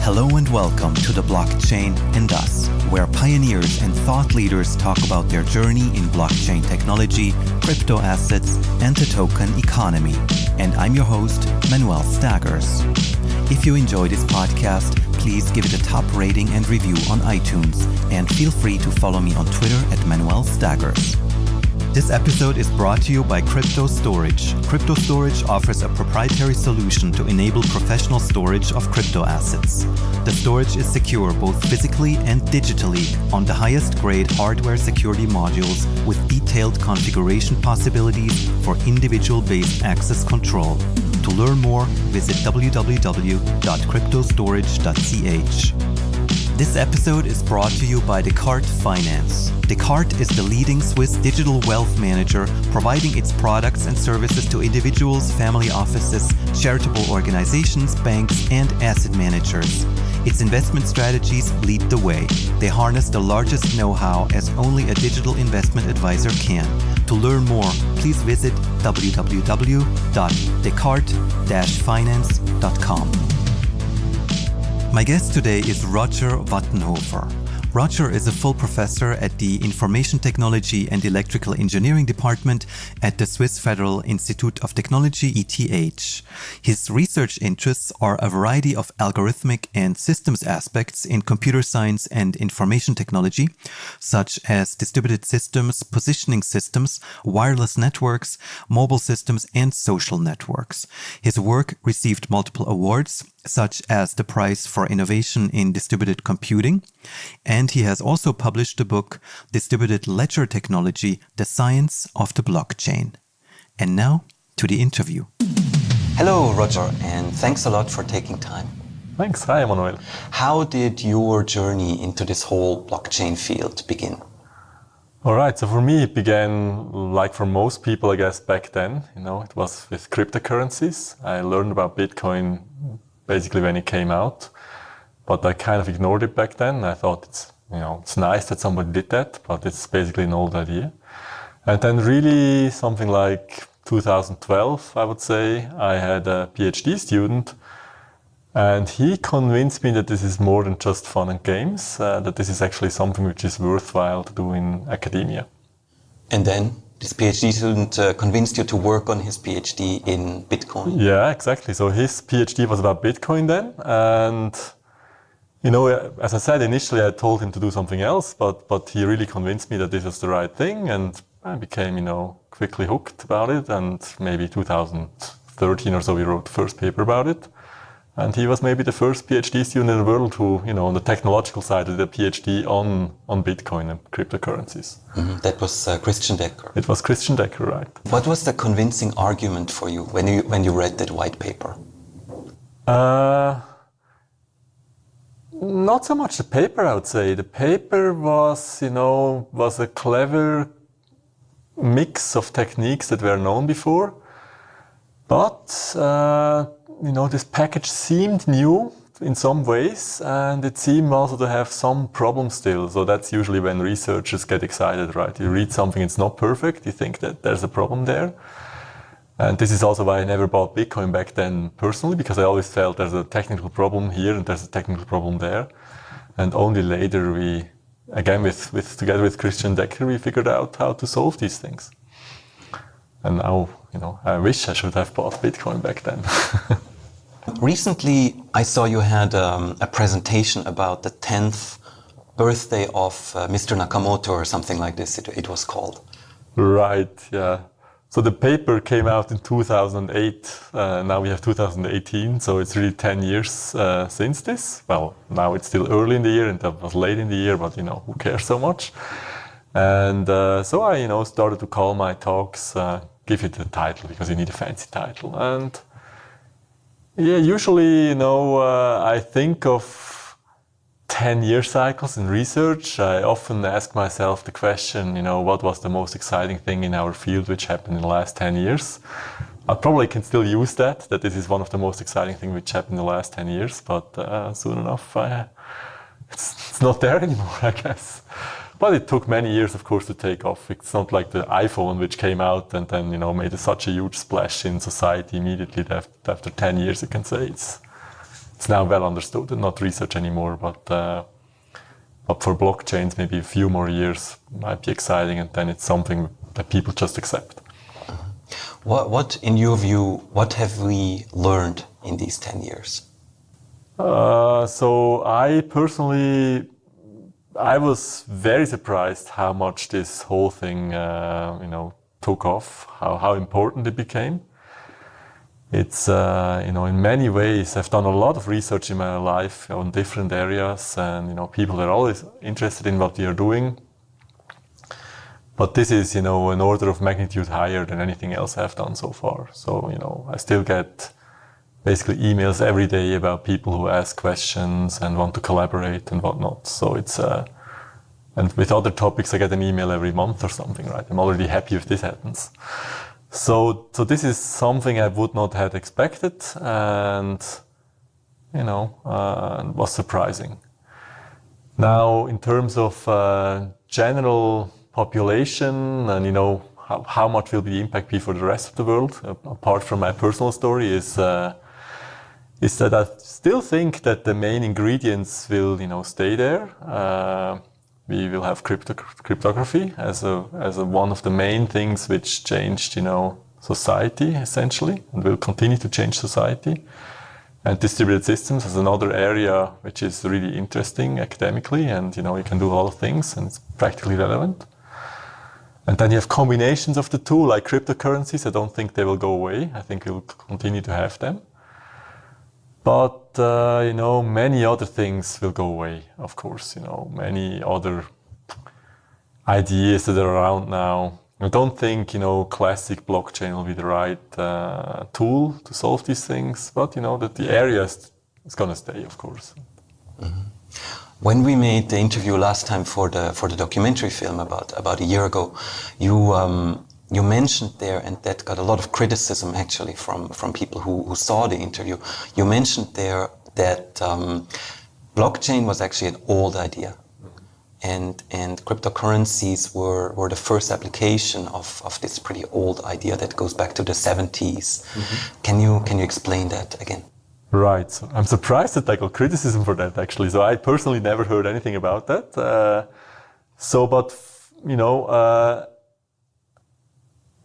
Hello and welcome to the Blockchain and Us, where pioneers and thought leaders talk about their journey in blockchain technology, crypto assets, and the token economy. And I'm your host, Manuel Staggers. If you enjoy this podcast, please give it a top rating and review on iTunes, and feel free to follow me on Twitter at Manuel Staggers. This episode is brought to you by Crypto Storage. Crypto Storage offers a proprietary solution to enable professional storage of crypto assets. The storage is secure both physically and digitally on the highest grade hardware security modules with detailed configuration possibilities for individual-based access control. To learn more, visit www.cryptostorage.ch. This episode is brought to you by Descartes Finance. Descartes is the leading Swiss digital wealth manager, providing its products and services to individuals, family offices, charitable organizations, banks, and asset managers. Its investment strategies lead the way. They harness the largest know-how as only a digital investment advisor can. To learn more, please visit www.descartes-finance.com. My guest today is Roger Wattenhofer. Roger is a full professor at the Information Technology and Electrical Engineering Department at the Swiss Federal Institute of Technology, ETH. His research interests are a variety of algorithmic and systems aspects in computer science and information technology, such as distributed systems, positioning systems, wireless networks, mobile systems, and social networks. His work received multiple awards, such as the Prize for Innovation in Distributed Computing, and he has also published the book Distributed Ledger Technology, The Science of the Blockchain. And now to the interview. Hello, Roger, and thanks a lot for taking time. Thanks. Hi, Emmanuel. How did your journey into this whole blockchain field begin? All right. So for me, it began like for most people, I guess, back then. It was with cryptocurrencies. I learned about Bitcoin basically when it came out, but I kind of ignored it back then. I thought it's nice that somebody did that, but it's basically an old idea. And then really something like 2012, I would say, I had a PhD student, and he convinced me that this is more than just fun and games, that this is actually something which is worthwhile to do in academia. And then this PhD student convinced you to work on his PhD in Bitcoin? Yeah, exactly. So his PhD was about Bitcoin then. And, as I said, initially I told him to do something else, but he really convinced me that this was the right thing. And I became, quickly hooked about it. And maybe 2013 or so, we wrote the first paper about it. And he was maybe the first PhD student in the world who, on the technological side, did a PhD on Bitcoin and cryptocurrencies. Mm-hmm. That was Christian Decker. It was Christian Decker, right. What was the convincing argument for you when you read that white paper? Not so much the paper, I would say. The paper was a clever mix of techniques that were known before. But this package seemed new in some ways, and it seemed also to have some problems still. So that's usually when researchers get excited, right? You read something, it's not perfect, you think that there's a problem there. And this is also why I never bought Bitcoin back then personally, because I always felt there's a technical problem here and there's a technical problem there. And only later we, again together with Christian Decker, we figured out how to solve these things. And now, I wish I should have bought Bitcoin back then. Recently, I saw you had a presentation about the 10th birthday of Mr. Nakamoto or something like this, it was called. Right, yeah. So the paper came out in 2008. Now we have 2018, so it's really 10 years since this. Well, now it's still early in the year and that was late in the year, but who cares so much? And so I, started to call my talks, give it a title because you need a fancy title. And yeah, usually, I think of 10-year cycles in research. I often ask myself the question, what was the most exciting thing in our field which happened in the last 10 years? I probably can still use that this is one of the most exciting things which happened in the last 10 years, but soon enough, it's not there anymore, I guess. But it took many years, of course, to take off. It's not like the iPhone, which came out and then, made such a huge splash in society immediately. After 10 years, you can say it's it's now well understood and not research anymore. But for blockchains, maybe a few more years might be exciting, and then it's something that people just accept. What, in your view, what have we learned in these 10 years? So I personally, I was very surprised how much this whole thing, took off, how important it became. It's, in many ways, I've done a lot of research in my life on different areas, and, people are always interested in what we are doing. But this is, an order of magnitude higher than anything else I've done so far. So, I still get basically emails every day about people who ask questions and want to collaborate and whatnot. So it's, and with other topics, I get an email every month or something, right? I'm already happy if this happens. So this is something I would not have expected, and, was surprising. Now, in terms of general population and, how much will the impact be for the rest of the world, apart from my personal story, is that I still think that the main ingredients will, stay there. We will have cryptography as one of the main things which changed, society essentially, and will continue to change society. And distributed systems is another area which is really interesting academically, and, you can do a lot of things, and it's practically relevant. And then you have combinations of the two, like cryptocurrencies. I don't think they will go away. I think we'll continue to have them. But, many other things will go away, of course. Many other ideas that are around now. I don't think, classic blockchain will be the right tool to solve these things. But, that the area is going to stay, of course. Mm-hmm. When we made the interview last time for the documentary film about a year ago, you mentioned there, and that got a lot of criticism actually from people who saw the interview. You mentioned there that blockchain was actually an old idea, and cryptocurrencies were the first application of this pretty old idea that goes back to the 70s. Mm-hmm. Can you explain that again? Right. So I'm surprised that I got criticism for that, actually. So I personally never heard anything about that.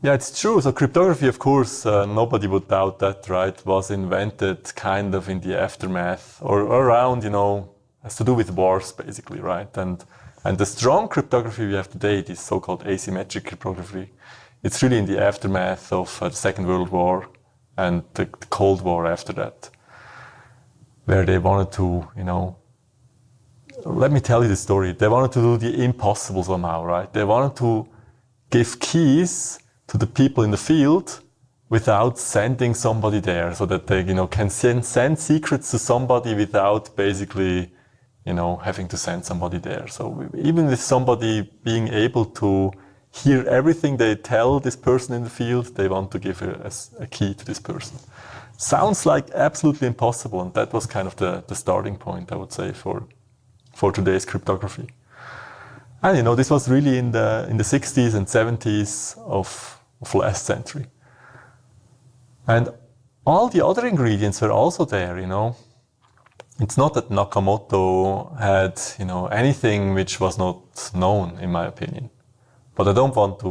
Yeah, it's true. So cryptography, of course, nobody would doubt that, right, was invented kind of in the aftermath or around, has to do with wars, basically, right? And the strong cryptography we have today, this so-called asymmetric cryptography, it's really in the aftermath of the Second World War and the Cold War after that, where they wanted to, let me tell you the story. They wanted to do the impossible somehow, right? They wanted to give keys to the people in the field without sending somebody there, so that they, can send secrets to somebody without basically, having to send somebody there. So even with somebody being able to hear everything they tell this person in the field, they want to give a key to this person. Sounds like absolutely impossible, and that was kind of the starting point, I would say, for today's cryptography. And this was really in the 60s and 70s of last century. And all the other ingredients were also there, It's not that Nakamoto had, anything which was not known, in my opinion. But I don't want to,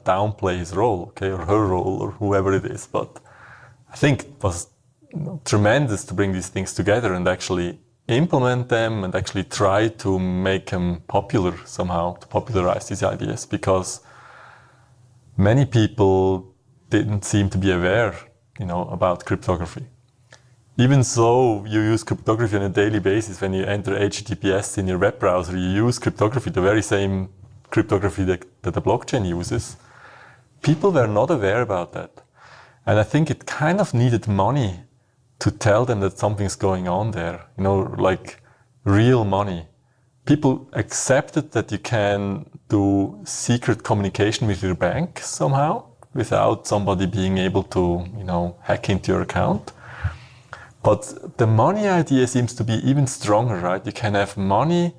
downplay his role, okay, or her role, or whoever it is. But I think it was tremendous to bring these things together and actually implement them and actually try to make them popular somehow, to popularize these ideas, because many people didn't seem to be aware, about cryptography. Even so, you use cryptography on a daily basis. When you enter HTTPS in your web browser, you use cryptography, the very same cryptography that the blockchain uses. People were not aware about that. And I think it kind of needed money to tell them that something's going on there, like real money. People accepted that you can do secret communication with your bank somehow without somebody being able to, hack into your account. But the money idea seems to be even stronger, right? You can have money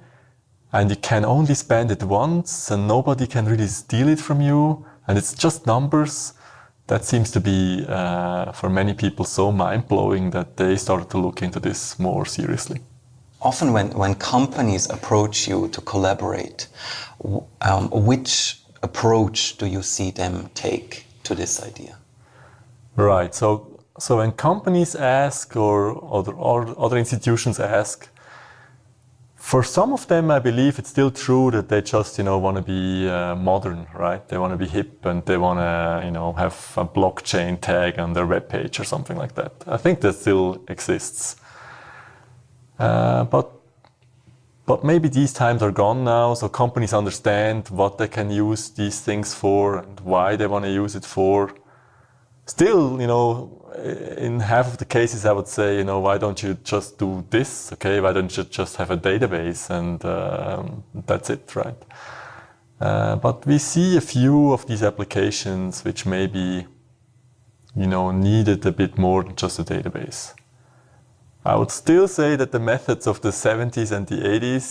and you can only spend it once and nobody can really steal it from you. And it's just numbers. that seems to be, for many people, so mind-blowing that they started to look into this more seriously. Often when companies approach you to collaborate, which approach do you see them take to this idea? Right. So when companies ask or other institutions ask, for some of them, I believe it's still true that they just, want to be modern, right? They want to be hip and they want to, have a blockchain tag on their webpage or something like that. I think that still exists. But maybe these times are gone now, so companies understand what they can use these things for and why they want to use it for. Still, in half of the cases, I would say, why don't you just do this? Okay, why don't you just have a database and that's it, right? But we see a few of these applications which maybe, needed a bit more than just a database. I would still say that the methods of the 70s and the 80s,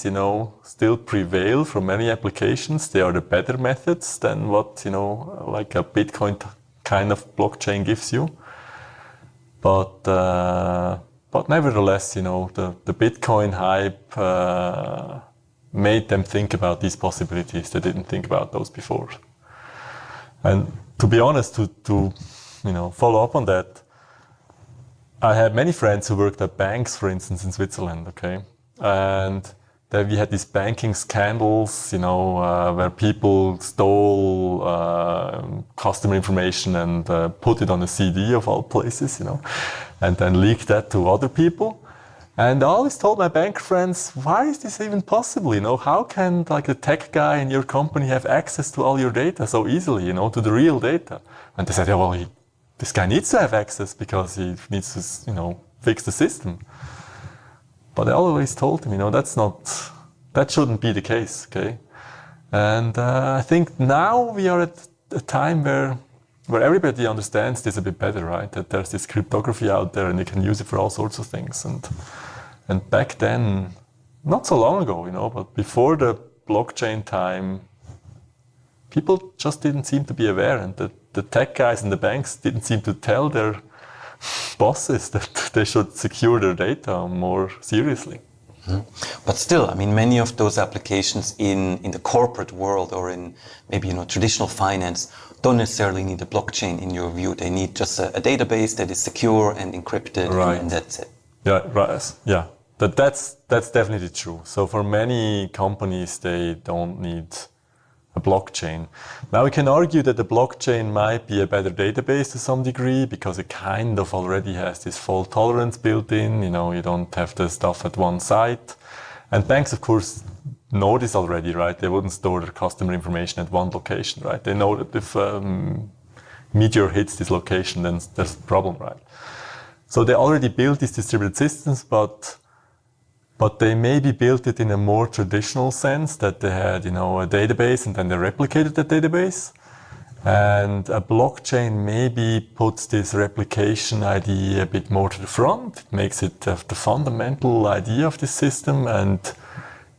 still prevail for many applications. They are the better methods than what, like a Bitcoin kind of blockchain gives you. But nevertheless, the Bitcoin hype made them think about these possibilities. They didn't think about those before. And to be honest, to follow up on that, I had many friends who worked at banks, for instance, in Switzerland, okay? And then we had these banking scandals, where people stole customer information and put it on a CD of all places, and then leaked that to other people. And I always told my bank friends, why is this even possible? How can the tech guy in your company have access to all your data so easily, to the real data? And they said, yeah, well, this guy needs to have access because he needs to, fix the system. But I always told him, that shouldn't be the case, okay? And I think now we are at a time where everybody understands this a bit better, right? That there's this cryptography out there and you can use it for all sorts of things. And back then, not so long ago, but before the blockchain time, people just didn't seem to be aware, and the tech guys and the banks didn't seem to tell their bosses that they should secure their data more seriously. Mm-hmm. But still, many of those applications in the corporate world or in maybe traditional finance don't necessarily need a blockchain in your view. They need just a database that is secure and encrypted, right. and that's it. Yeah, right. Yeah, that's definitely true. So for many companies, they don't need a blockchain. Now we can argue that the blockchain might be a better database to some degree because it kind of already has this fault tolerance built in. You don't have the stuff at one site. And banks, of course, know this already, right? They wouldn't store their customer information at one location, right? They know that if meteor hits this location, then there's a problem, right? So they already built these distributed systems, but they maybe built it in a more traditional sense, that they had, a database and then they replicated that database. And a blockchain maybe puts this replication idea a bit more to the front. It makes it the fundamental idea of the system, and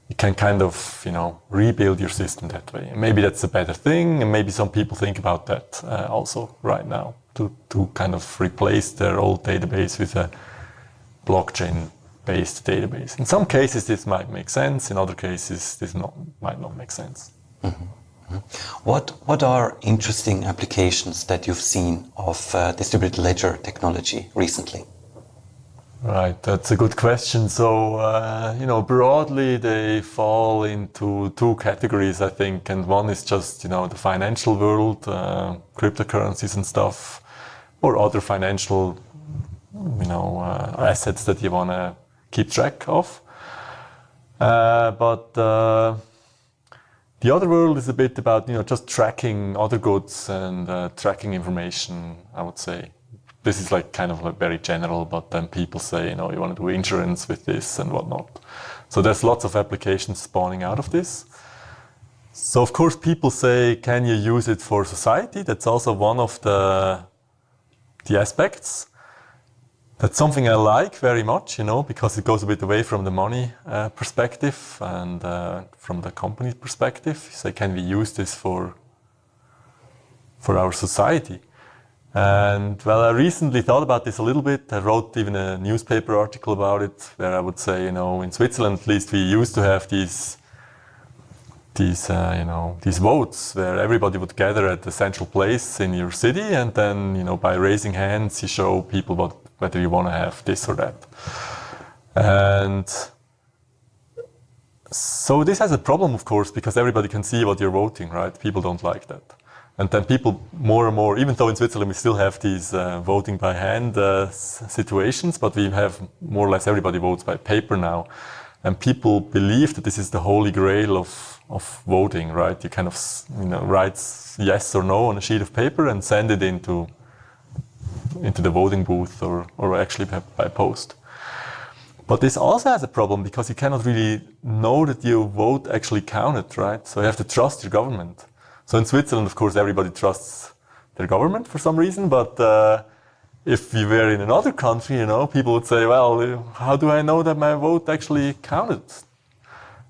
you can kind of, rebuild your system that way. And maybe that's a better thing, and maybe some people think about that also right now, to kind of replace their old database with a blockchain-based database. In some cases, this might make sense. In other cases, this might not make sense. Mm-hmm. What are interesting applications that you've seen of distributed ledger technology recently? Right, that's a good question. So, broadly they fall into two categories, I think. And one is just, the financial world, cryptocurrencies and stuff, or other financial, assets that you want to keep track of. But the other world is a bit about, just tracking other goods and tracking information, I would say. This is kind of very general, but then people say, you want to do insurance with this and whatnot. So there's lots of applications spawning out of this. So of course people say, can you use it for society? That's also one of the aspects. That's something I like very much, because it goes a bit away from the money perspective and from the company perspective. So can we use this for our society? And well, I recently thought about this a little bit. I wrote even a newspaper article about it, where I would say, in Switzerland at least, we used to have these votes where everybody would gather at a central place in your city, and then, by raising hands, you show people whether you want to have this or that. And so this has a problem, of course, because everybody can see what you're voting, right? People don't like that. And then people more and more, even though in Switzerland we still have these voting by hand situations, but we have more or less everybody votes by paper now. And people believe that this is the holy grail of voting, right? You kind of write yes or no on a sheet of paper and send it into the voting booth or actually by post. But this also has a problem because you cannot really know that your vote actually counted, right? So you have to trust your government. So in Switzerland, of course, everybody trusts their government for some reason, but if we were in another country, people would say, well, how do I know that my vote actually counted?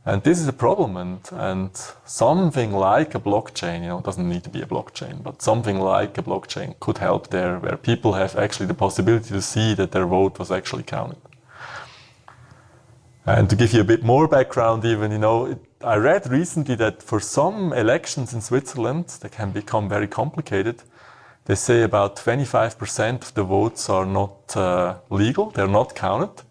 And this is a problem, and something like a blockchain, it doesn't need to be a blockchain, but something like a blockchain could help there, where people have actually the possibility to see that their vote was actually counted. And to give you a bit more background even, I read recently that for some elections in Switzerland, they can become very complicated. They say about 25% of the votes are not legal, they're not counted.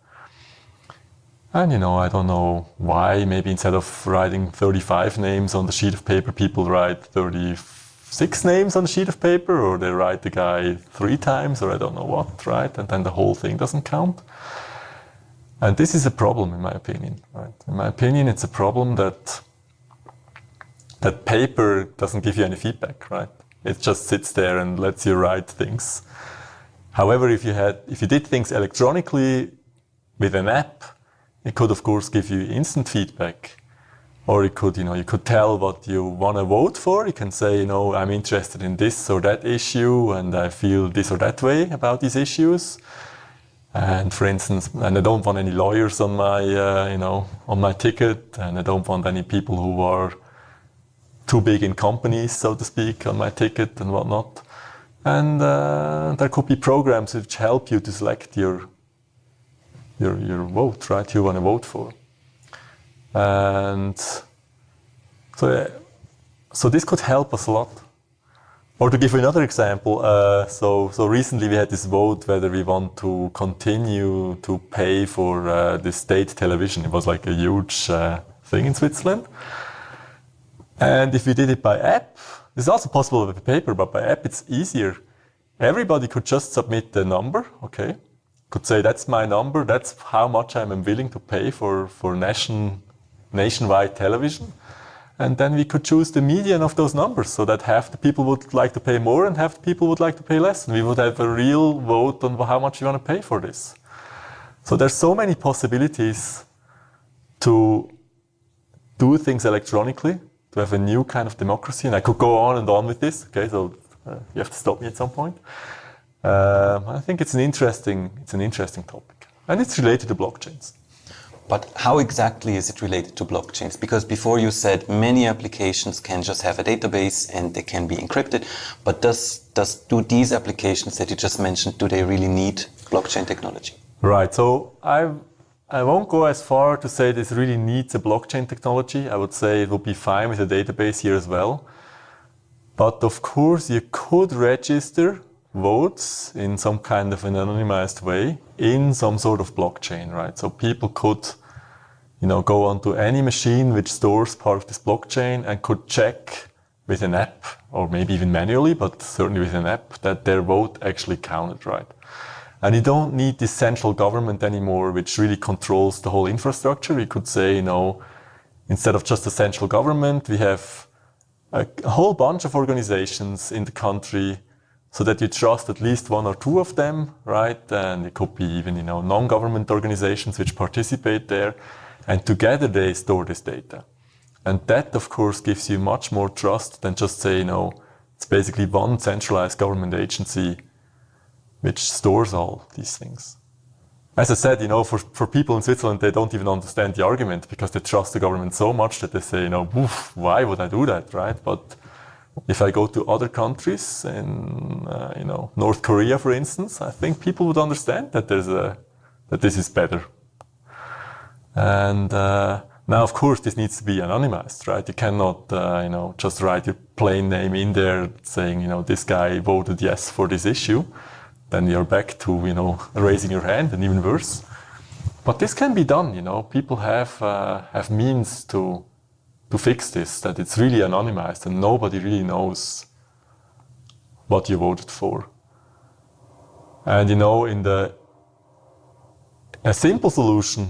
And I don't know why, maybe instead of writing 35 names on the sheet of paper, people write 36 names on the sheet of paper, or they write the guy 3 times, or I don't know what, right? And then the whole thing doesn't count. And this is a problem, in my opinion, right? In my opinion, it's a problem that paper doesn't give you any feedback, right? It just sits there and lets you write things. However, if you did things electronically with an app, it could, of course, give you instant feedback. Or it could, you could tell what you want to vote for. You can say, I'm interested in this or that issue, and I feel this or that way about these issues. And for instance, I don't want any lawyers on my, on my ticket, and I don't want any people who are too big in companies, so to speak, on my ticket and whatnot. And there could be programs which help you to select your vote, right? You want to vote for. And so this could help us a lot. Or to give you another example, so recently we had this vote whether we want to continue to pay for the state television. It was like a huge thing in Switzerland. And if we did it by app, it's also possible with paper, but by app it's easier. Everybody could just submit the number, okay? Could say that's my number, that's how much I'm willing to pay for nationwide television. And then we could choose the median of those numbers, so that half the people would like to pay more and half the people would like to pay less. And we would have a real vote on how much you want to pay for this. So there's so many possibilities to do things electronically, to have a new kind of democracy. And I could go on and on with this, okay, so you have to stop me at some point. I think it's an interesting topic. And it's related to blockchains. But how exactly is it related to blockchains? Because before you said many applications can just have a database and they can be encrypted. But do these applications that you just mentioned, do they really need blockchain technology? Right. So I won't go as far to say this really needs a blockchain technology. I would say it would be fine with a database here as well. But of course, you could register votes in some kind of an anonymized way in some sort of blockchain, right? So people could, go onto any machine which stores part of this blockchain and could check with an app, or maybe even manually, but certainly with an app, that their vote actually counted, right? And you don't need this central government anymore, which really controls the whole infrastructure. We could say, instead of just a central government, we have a whole bunch of organizations in the country, so that you trust at least one or two of them, right? And it could be even, non-government organizations which participate there. And together they store this data. And that, of course, gives you much more trust than just say, it's basically one centralized government agency which stores all these things. As I said, for people in Switzerland, they don't even understand the argument because they trust the government so much that they say, why would I do that, right? But If I go to other countries, in North Korea, for instance, I think people would understand that that this is better. And now, of course, this needs to be anonymized, right? You cannot, just write your plain name in there saying, this guy voted yes for this issue. Then you're back to, raising your hand, and even worse. But this can be done, People have means to fix this, that it's really anonymized and nobody really knows what you voted for. And, a simple solution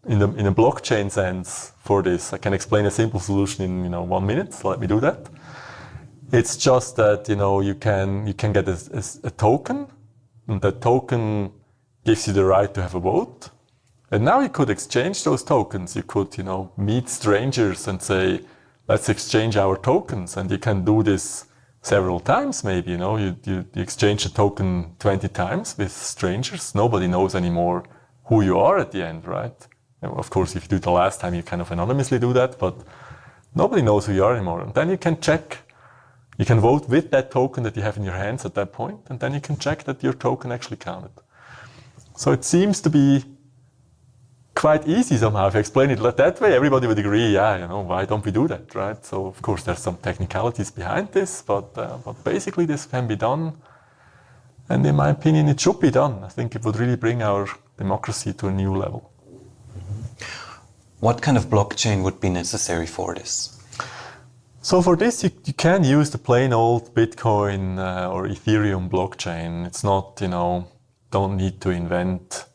in a blockchain sense for this, I can explain a simple solution in 1 minute, so let me do that. It's just that, you can get a token, and that token gives you the right to have a vote. And now you could exchange those tokens. You could, meet strangers and say, let's exchange our tokens. And you can do this several times, maybe, you exchange a token 20 times with strangers. Nobody knows anymore who you are at the end, right? And of course, if you do it the last time, you kind of anonymously do that, but nobody knows who you are anymore. And then you can check, you can vote with that token that you have in your hands at that point, and then you can check that your token actually counted. So it seems to be quite easy somehow. If you explain it that way, everybody would agree, why don't we do that, right? So of course there's some technicalities behind this, but basically this can be done. And in my opinion, it should be done. I think it would really bring our democracy to a new level. What kind of blockchain would be necessary for this? So for this, you can use the plain old Bitcoin or Ethereum blockchain. It's not, don't need to invent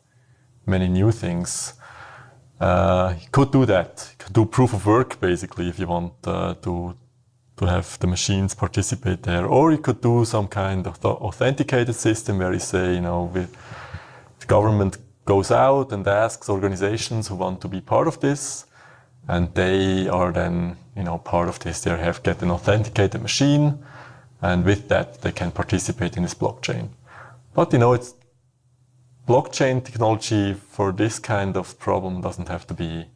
many new things. You could do that. You could do proof of work, basically, if you want to have the machines participate there. Or you could do some kind of authenticated system where you say, the government goes out and asks organizations who want to be part of this, and they are then, part of this. They get an authenticated machine, and with that, they can participate in this blockchain. But, it's blockchain technology for this kind of problem doesn't have to be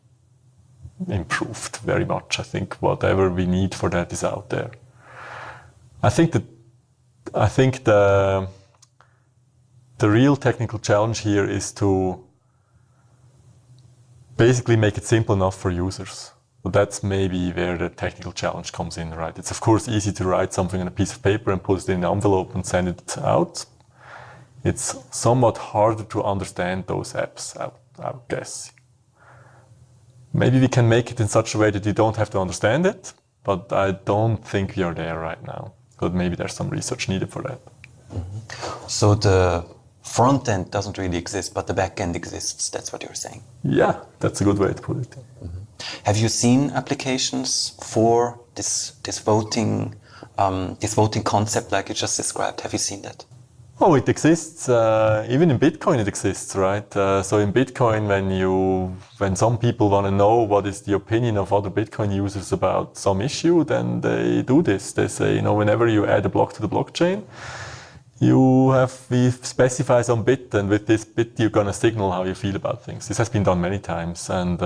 improved very much. I think whatever we need for that is out there. I think the real technical challenge here is to basically make it simple enough for users. So that's maybe where the technical challenge comes in, right? It's of course easy to write something on a piece of paper and put it in an envelope and send it out. It's somewhat harder to understand those apps, I would guess. Maybe we can make it in such a way that you don't have to understand it, but I don't think we are there right now. But maybe there's some research needed for that. Mm-hmm. So the front end doesn't really exist, but the back end exists. That's what you're saying. Yeah, that's a good way to put it. Mm-hmm. Have you seen applications for this voting concept like you just described? Have you seen that? Oh, it exists. Even in Bitcoin, it exists, right? So in Bitcoin, when some people want to know what is the opinion of other Bitcoin users about some issue, then they do this. They say, whenever you add a block to the blockchain, we specify some bit, and with this bit, you're going to signal how you feel about things. This has been done many times, and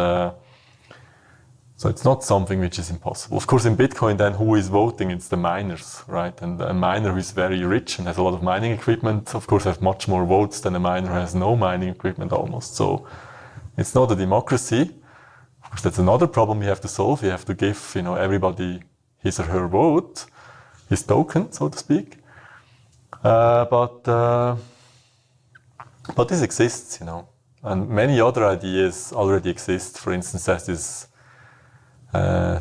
so it's not something which is impossible. Of course, in Bitcoin, then who is voting? It's the miners, right? And a miner who is very rich and has a lot of mining equipment, of course, has much more votes than a miner who has no mining equipment almost. So it's not a democracy. Of course, that's another problem we have to solve. We have to give, everybody his or her vote, his token, so to speak. But this exists, and many other ideas already exist. For instance, there's this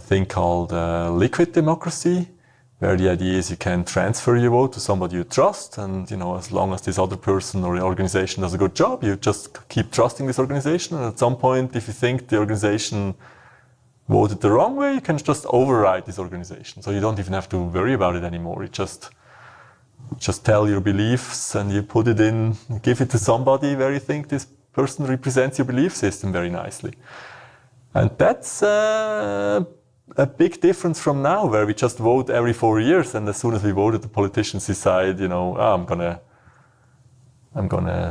thing called liquid democracy, where the idea is you can transfer your vote to somebody you trust, and as long as this other person or organization does a good job, you just keep trusting this organization. And at some point, if you think the organization voted the wrong way, you can just override this organization. So you don't even have to worry about it anymore. You just tell your beliefs and you put it in, give it to somebody where you think this person represents your belief system very nicely. And that's a big difference from now, where we just vote every 4 years, and as soon as we voted, the politicians decide, I'm gonna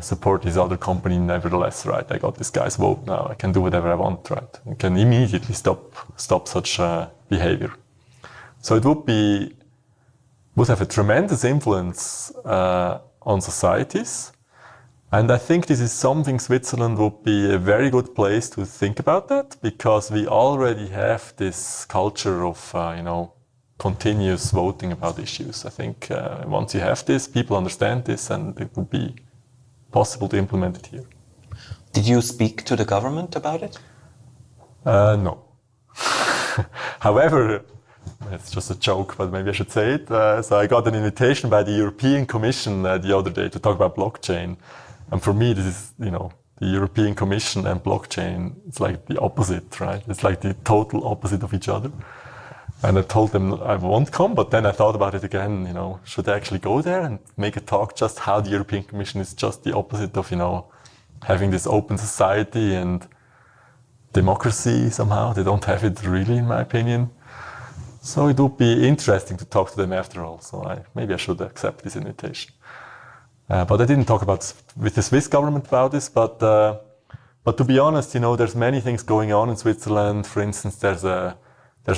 support this other company nevertheless, right? I got this guy's vote now. I can do whatever I want, right? I can immediately stop such behavior. So it would be would have a tremendous influence on societies. And I think this is something Switzerland would be a very good place to think about that, because we already have this culture of, continuous voting about issues. I think once you have this, people understand this, and it would be possible to implement it here. Did you speak to the government about it? No. However, it's just a joke, but maybe I should say it. So I got an invitation by the European Commission the other day to talk about blockchain. And for me, this is, the European Commission and blockchain, it's like the opposite, right? It's like the total opposite of each other. And I told them I won't come, but then I thought about it again, should I actually go there and make a talk just how the European Commission is just the opposite of, having this open society and democracy somehow. They don't have it really, in my opinion. So it would be interesting to talk to them after all. So maybe I should accept this invitation. But I didn't talk with the Swiss government about this. But to be honest, there's many things going on in Switzerland. For instance, there's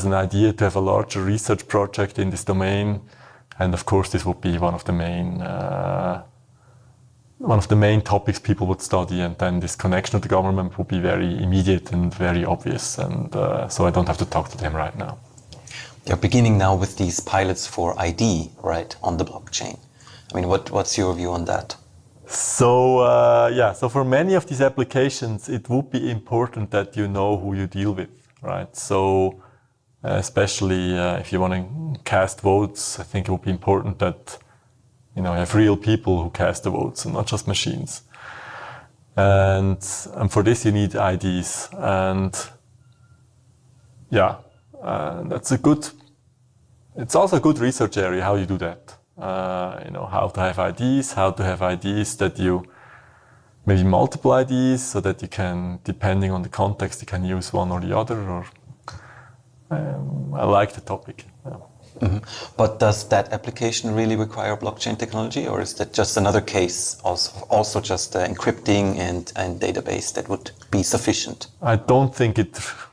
an idea to have a larger research project in this domain, and of course, this would be one of the main topics people would study. And then this connection to the government would be very immediate and very obvious. And so I don't have to talk to them right now. You're beginning now with these pilots for ID, right, on the blockchain. I mean, what's your view on that? So for many of these applications, it would be important that you know who you deal with, right? So especially if you want to cast votes, I think it would be important that you have real people who cast the votes and not just machines. And for this you need IDs. And it's also a good research area how you do that. How to have IDs that you maybe multiple IDs so that you can, depending on the context, you can use one or the other. Or I like the topic. Yeah. Mm-hmm. But does that application really require blockchain technology, or is that just another case, also just encrypting and database that would be sufficient? I don't think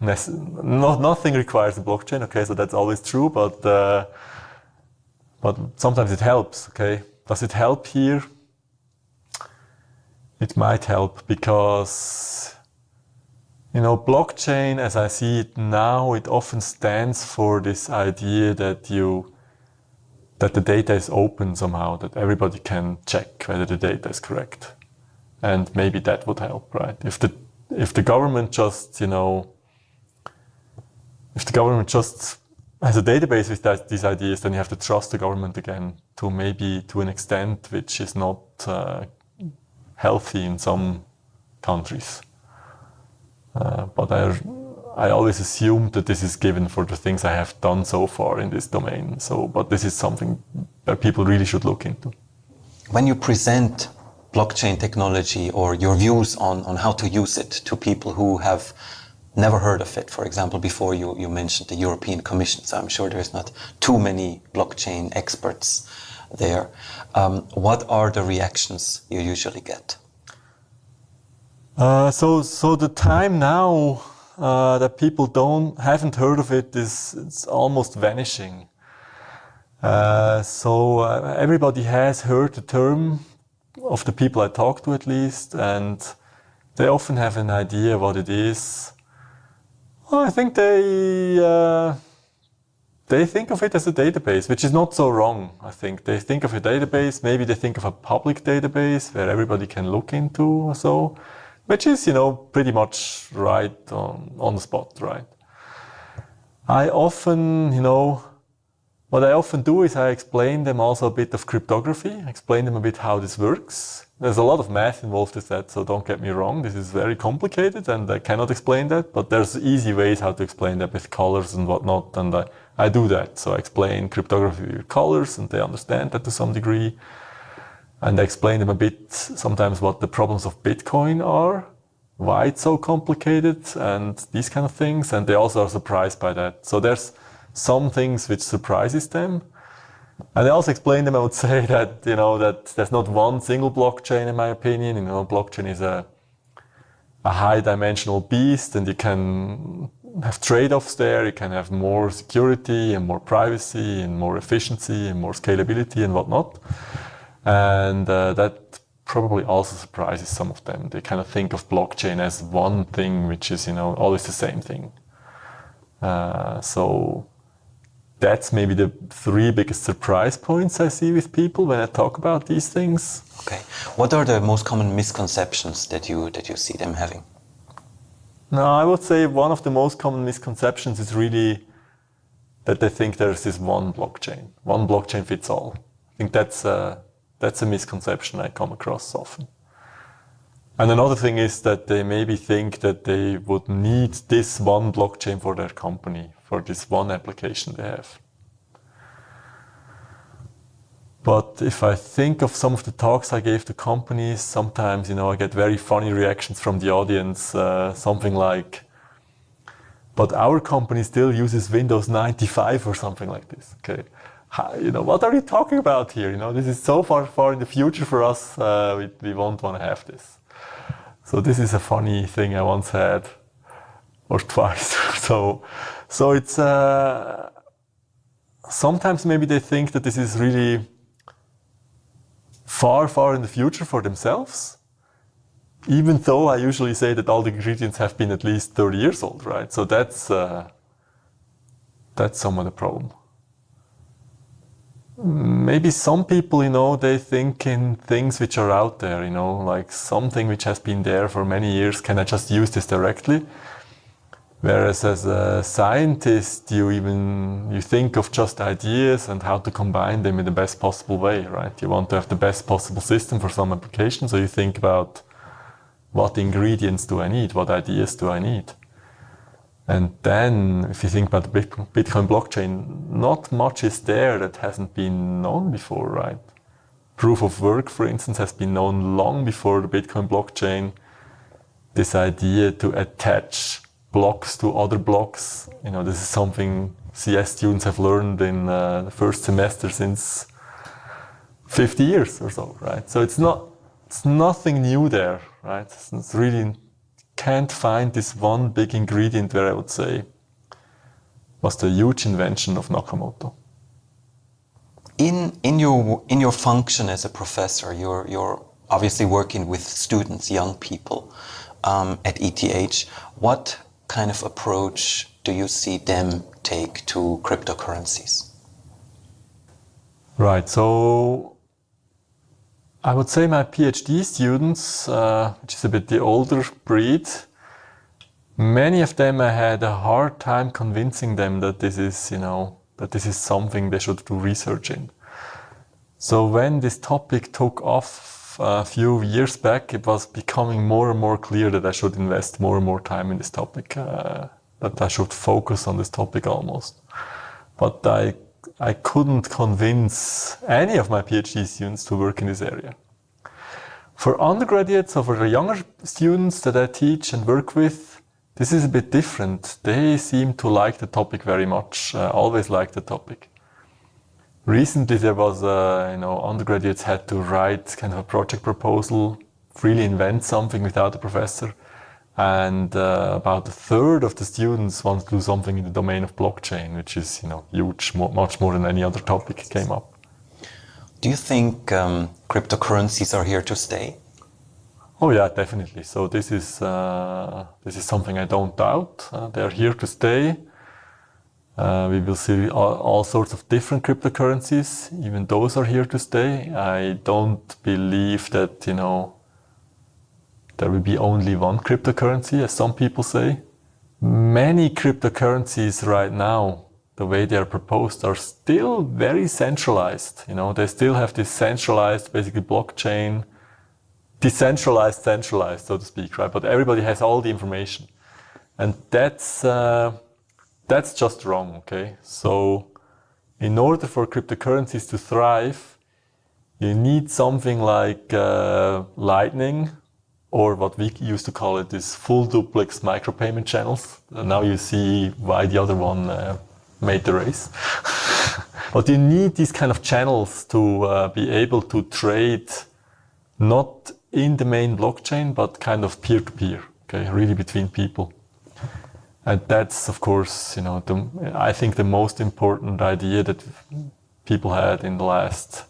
nothing requires a blockchain. Okay, so that's always true, but sometimes it helps. Okay, does it help here? It might help because blockchain, as I see it now, it often stands for this idea that the data is open somehow, that everybody can check whether the data is correct. And maybe that would help, right? If the government just, has a database with these ideas, then you have to trust the government again to an extent which is not healthy in some countries. But I always assumed that this is given for the things I have done so far in this domain. But this is something that people really should look into. When you present blockchain technology or your views on how to use it to people who have never heard of it, for example, before you mentioned the European Commission, so I'm sure there's not too many blockchain experts there. What are the reactions you usually get? So the time now that people haven't heard of it it's almost vanishing. So everybody has heard the term, of the people I talk to at least, and they often have an idea what it is. Well, I think they think of it as a database, which is not so wrong. I think they think of a database, maybe they think of a public database where everybody can look into or so. Which is, pretty much right on the spot, right? What I often do is I explain them also a bit of cryptography, explain them a bit how this works. There's a lot of math involved with that, so don't get me wrong. This is very complicated and I cannot explain that, but there's easy ways how to explain that with colors and whatnot, and I do that. So I explain cryptography with colors and they understand that to some degree. And I explain them a bit sometimes what the problems of Bitcoin are, why it's so complicated and these kind of things. And they also are surprised by that. So there's some things which surprises them. And I also explain them, I would say that, that there's not one single blockchain in my opinion. Blockchain is a high dimensional beast and you can have trade-offs there. You can have more security and more privacy and more efficiency and more scalability and whatnot. And that probably also surprises some of them. They kind of think of blockchain as one thing, which is, always the same thing. So that's maybe the 3 biggest surprise points I see with people when I talk about these things. Okay. What are the most common misconceptions that you see them having? No, I would say one of the most common misconceptions is really that they think there's this one blockchain fits all. I think that's a misconception I come across often. And another thing is that they maybe think that they would need this one blockchain for their company, for this one application they have. But if I think of some of the talks I gave to companies, sometimes, I get very funny reactions from the audience, something like, but our company still uses Windows 95 or something like this. Okay, what are you talking about here? This is so far in the future for us, we won't want to have this. So this is a funny thing I once had, or twice. So it's, sometimes maybe they think that this is really far in the future for themselves, even though I usually say that all the ingredients have been at least 30 years old, right? So that's somewhat a problem. Maybe some people, they think in things which are out there, like something which has been there for many years, can I just use this directly? Whereas as a scientist, you think of just ideas and how to combine them in the best possible way, right? You want to have the best possible system for some application, so you think about what ingredients do I need, what ideas do I need? And then, if you think about the Bitcoin blockchain, not much is there that hasn't been known before, right? Proof of work, for instance, has been known long before the Bitcoin blockchain. This idea to attach blocks to other blocks, this is something CS students have learned in the first semester since 50 years or so, right? So it's nothing new there, right? It's really can't find this one big ingredient where I would say was the huge invention of Nakamoto. In your function as a professor, you're obviously working with students, young people at ETH. What kind of approach do you see them take to cryptocurrencies? Right, so I would say my PhD students, which is a bit the older breed, many of them I had a hard time convincing them that this is something they should do research in. So when this topic took off a few years back, it was becoming more and more clear that I should invest more and more time in this topic, that I should focus on this topic almost. But I couldn't convince any of my PhD students to work in this area. For undergraduates or for the younger students that I teach and work with, this is a bit different. They seem to like the topic very much, always like the topic. Recently there was, undergraduates had to write kind of a project proposal, really invent something without a professor. And about a third of the students want to do something in the domain of blockchain, which is, huge, much more than any other topic came up. Do you think cryptocurrencies are here to stay? Oh yeah, definitely. So this is something I don't doubt. They're here to stay. We will see all sorts of different cryptocurrencies. Even those are here to stay. I don't believe that, there will be only one cryptocurrency, as some people say. Many cryptocurrencies right now, the way they are proposed, are still very centralized. They still have this centralized, basically blockchain, decentralized, centralized, so to speak, right? But everybody has all the information. And that's just wrong, okay? So in order for cryptocurrencies to thrive, you need something like Lightning, or what we used to call it is full duplex micropayment channels. Now you see why the other one made the race. But you need these kind of channels to be able to trade not in the main blockchain, but kind of peer-to-peer, okay, really between people. And that's, of course, I think the most important idea that people had in the last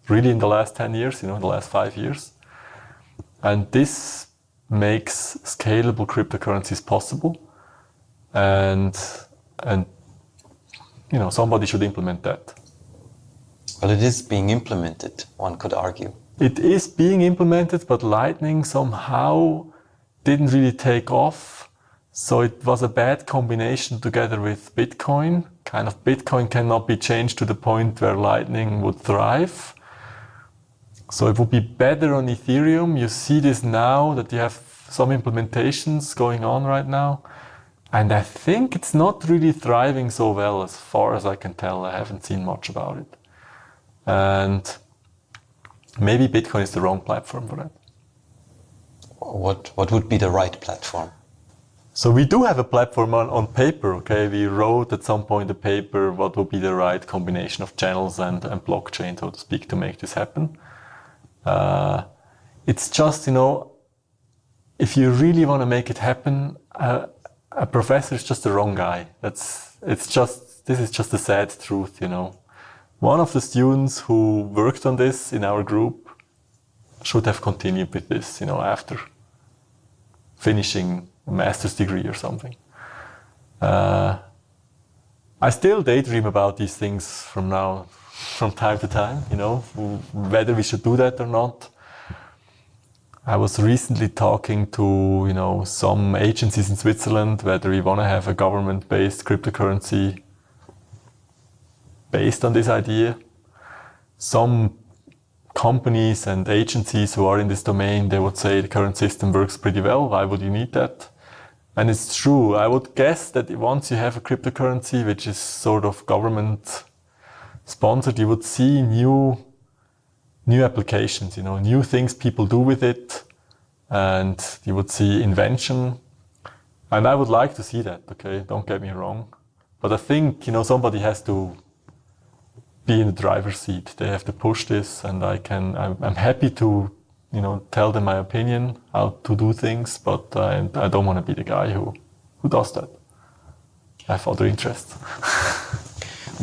10 years, the last 5 years. And this makes scalable cryptocurrencies possible. And somebody should implement that. Well, it is being implemented, one could argue. It is being implemented, but Lightning somehow didn't really take off. So it was a bad combination together with Bitcoin. Kind of Bitcoin cannot be changed to the point where Lightning would thrive. So it would be better on Ethereum. You see this now that you have some implementations going on right now. And I think it's not really thriving so well as far as I can tell. I haven't seen much about it. And maybe Bitcoin is the wrong platform for that. What would be the right platform? So we do have a platform on paper, okay? We wrote at some point a paper what would be the right combination of channels and blockchain, so to speak, to make this happen. It's just, if you really want to make it happen, a professor is just the wrong guy. This is just the sad truth, One of the students who worked on this in our group should have continued with this, after finishing a master's degree or something. I still daydream about these things from time to time, whether we should do that or not. I was recently talking to, some agencies in Switzerland, whether we want to have a government-based cryptocurrency based on this idea. Some companies and agencies who are in this domain, they would say the current system works pretty well. Why would you need that? And it's true. I would guess that once you have a cryptocurrency, which is sort of government sponsored, you would see new applications, new things people do with it. And you would see invention. And I would like to see that, okay? Don't get me wrong. But I think, somebody has to be in the driver's seat. They have to push this, and I'm happy to, tell them my opinion, how to do things, but I don't want to be the guy who does that. I have other interests.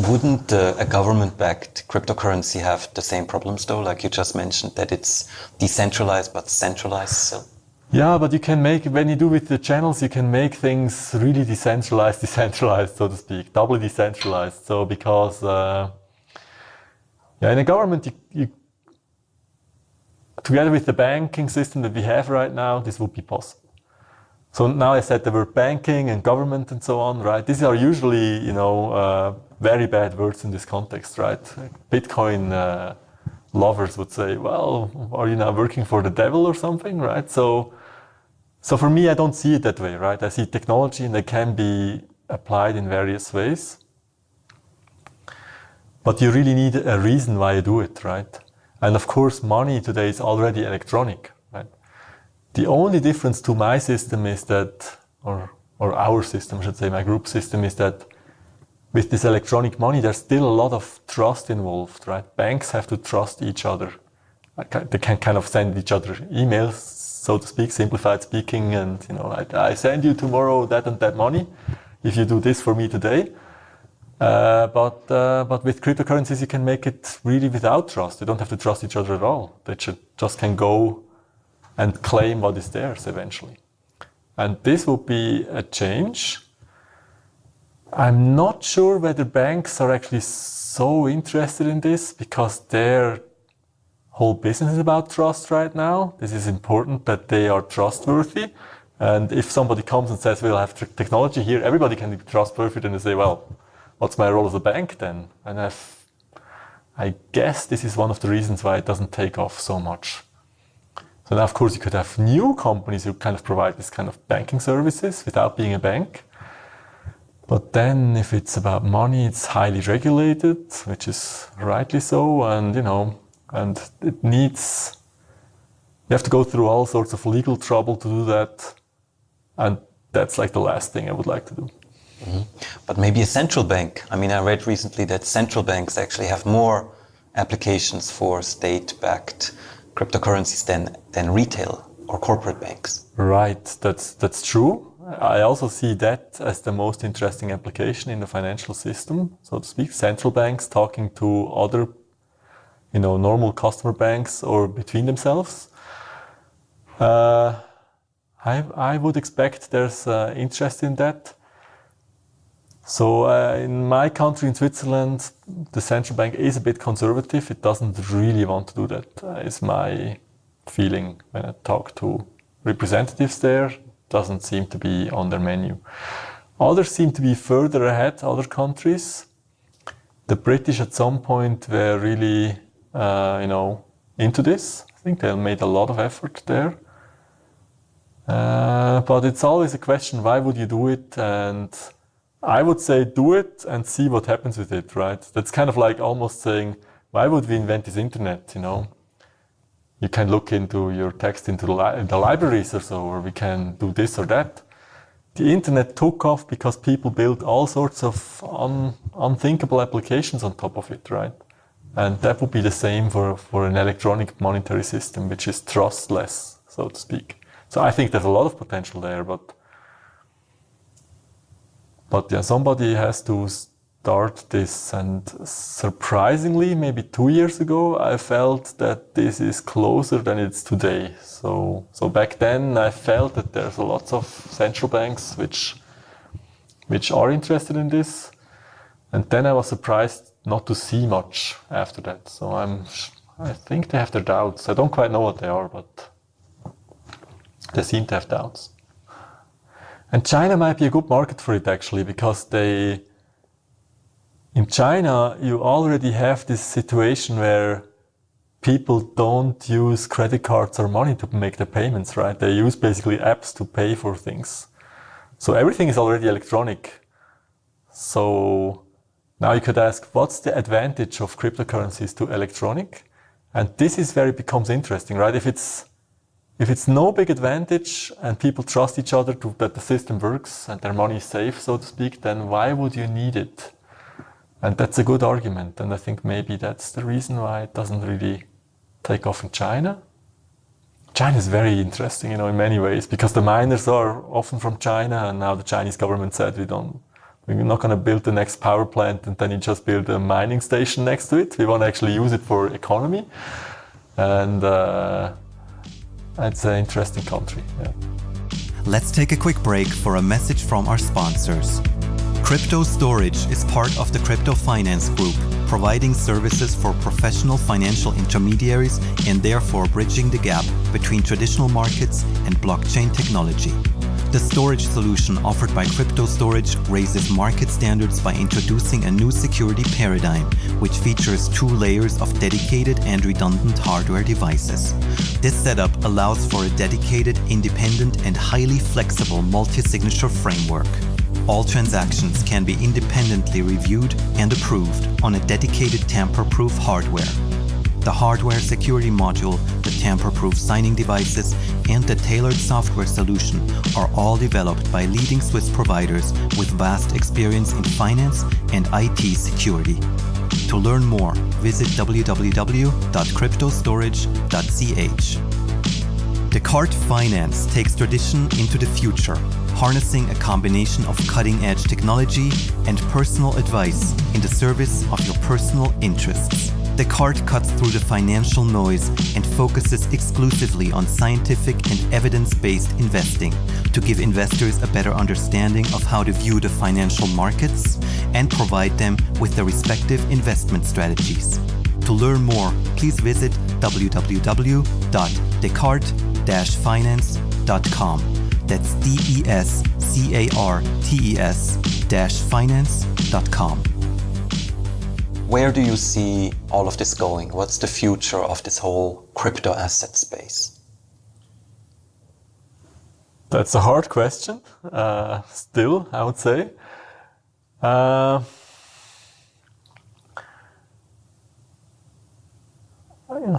Wouldn't a government-backed cryptocurrency have the same problems though? Like you just mentioned, that it's decentralized but centralized still? Yeah, but when you do with the channels, you can make things really decentralized, so to speak, doubly decentralized. So because, in a government, you together with the banking system that we have right now, this would be possible. So now I said the word banking and government and so on, right? These are usually, very bad words in this context, right? Bitcoin lovers would say, well, are you now working for the devil or something, right? So for me, I don't see it that way, right? I see technology and it can be applied in various ways. But you really need a reason why you do it, right? And of course, money today is already electronic, right? The only difference to my system is that, or our system, I should say, my group system, is that with this electronic money, there's still a lot of trust involved, right? Banks have to trust each other. They can kind of send each other emails, so to speak, simplified speaking, and, I send you tomorrow that and that money if you do this for me today. But with cryptocurrencies, you can make it really without trust. You don't have to trust each other at all. They just can go and claim what is theirs eventually. And this will be a change. I'm not sure whether banks are actually so interested in this because their whole business is about trust right now. This is important that they are trustworthy. And if somebody comes and says, we'll have technology here, everybody can be trustworthy, then they say, well, what's my role as a bank then? And I guess this is one of the reasons why it doesn't take off so much. So now, of course, you could have new companies who kind of provide this kind of banking services without being a bank. But then if it's about money, it's highly regulated, which is rightly so. And, and it needs, you have to go through all sorts of legal trouble to do that. And that's like the last thing I would like to do. Mm-hmm. But maybe a central bank. I mean, I read recently that central banks actually have more applications for state-backed cryptocurrencies than retail or corporate banks. Right, that's true. I also see that as the most interesting application in the financial system, so to speak. Central banks talking to other, normal customer banks or between themselves. I would expect there's interest in that. So in my country, in Switzerland, the central bank is a bit conservative. It doesn't really want to do that, is my feeling when I talk to representatives there. Doesn't seem to be on their menu. Others seem to be further ahead, other countries. The British at some point were really, into this. I think they made a lot of effort there. But it's always a question, why would you do it? And I would say do it and see what happens with it, right? That's kind of like almost saying, why would we invent this internet, You can look into your text into the libraries or so, or we can do this or that. The internet took off because people built all sorts of unthinkable applications on top of it, right? And that would be the same for an electronic monetary system, which is trustless, so to speak. So I think there's a lot of potential there, but yeah, somebody has to start this, and surprisingly, maybe 2 years ago, I felt that this is closer than it's today. So back then, I felt that there's lots of central banks which are interested in this, and then I was surprised not to see much after that. So I think they have their doubts. I don't quite know what they are, but they seem to have doubts. And China might be a good market for it actually, because in China, you already have this situation where people don't use credit cards or money to make their payments, right? They use basically apps to pay for things. So everything is already electronic. So now you could ask, what's the advantage of cryptocurrencies to electronic? And this is where it becomes interesting, right? If it's no big advantage and people trust each other that the system works and their money is safe, so to speak, then why would you need it? And that's a good argument, and I think maybe that's the reason why it doesn't really take off in China. China is very interesting, in many ways, because the miners are often from China, and now the Chinese government said we're not going to build the next power plant and then you just build a mining station next to it. We want to actually use it for economy, and it's an interesting country. Yeah. Let's take a quick break for a message from our sponsors. Crypto Storage is part of the Crypto Finance Group, providing services for professional financial intermediaries and therefore bridging the gap between traditional markets and blockchain technology. The storage solution offered by Crypto Storage raises market standards by introducing a new security paradigm, which features 2 layers of dedicated and redundant hardware devices. This setup allows for a dedicated, independent, and highly flexible multi-signature framework. All transactions can be independently reviewed and approved on a dedicated tamper-proof hardware. The hardware security module, the tamper-proof signing devices, and the tailored software solution are all developed by leading Swiss providers with vast experience in finance and IT security. To learn more, visit www.cryptostorage.ch. Descartes Finance takes tradition into the future, harnessing a combination of cutting-edge technology and personal advice in the service of your personal interests. Descartes cuts through the financial noise and focuses exclusively on scientific and evidence-based investing to give investors a better understanding of how to view the financial markets and provide them with the respective investment strategies. To learn more, please visit www.descartes-finance.com. That's DESCARTES-finance.com. Where do you see all of this going? What's the future of this whole crypto asset space? That's a hard question, still, I would say.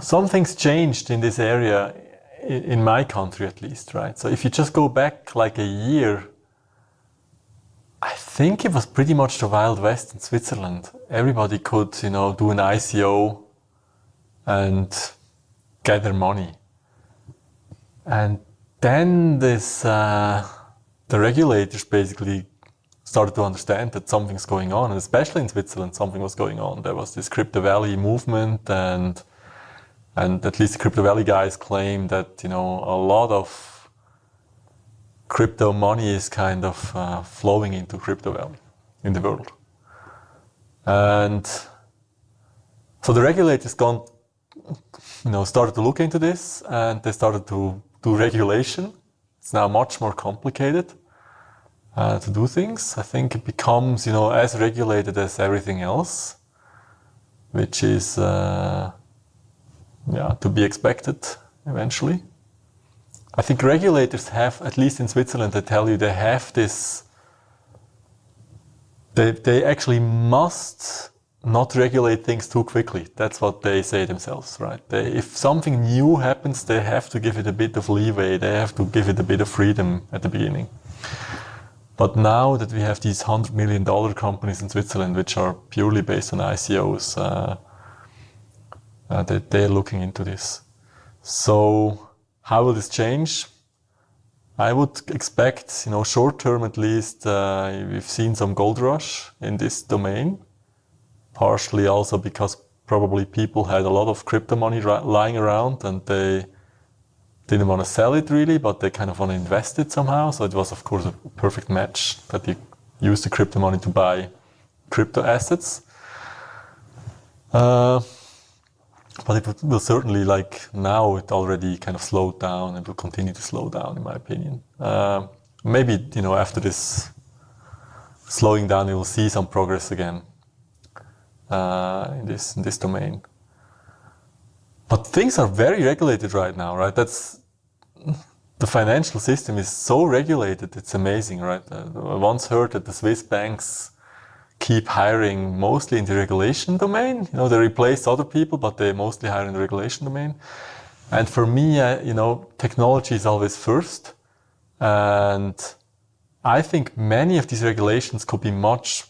Some things changed in this area, in my country at least, right? So if you just go back like a year, I think it was pretty much the Wild West in Switzerland. Everybody could, do an ICO and get their money. And then this the regulators basically started to understand that something's going on, and especially in Switzerland, something was going on. There was this Crypto Valley movement, and at least the Crypto Valley guys claim that, you know, a lot of crypto money is kind of flowing into Crypto Valley in the world. And so the regulators started to look into this, and they started to do regulation. It's now much more complicated to do things. I think it becomes, you know, as regulated as everything else, which is to be expected eventually. I think regulators have, at least in Switzerland, they tell you they have this. They actually must not regulate things too quickly. That's what they say themselves, right? If something new happens, they have to give it a bit of leeway. They have to give it a bit of freedom at the beginning. But now that we have these $100 million companies in Switzerland, which are purely based on ICOs, they're looking into this. So how will this change? I would expect, you know, short term at least, we've seen some gold rush in this domain. Partially also because probably people had a lot of crypto money lying around and they didn't want to sell it really, but they kind of want to invest it somehow. So it was, of course, a perfect match that you use the crypto money to buy crypto assets. But it will certainly, like now, it already kind of slowed down. It will continue to slow down, in my opinion. Maybe, you know, after this slowing down, we will see some progress again. In this domain. But things are very regulated right now, right? The financial system is so regulated, it's amazing, right? I once heard that the Swiss banks keep hiring mostly in the regulation domain. You know, they replace other people, but they mostly hire in the regulation domain. And for me, you know, technology is always first. And I think many of these regulations could be much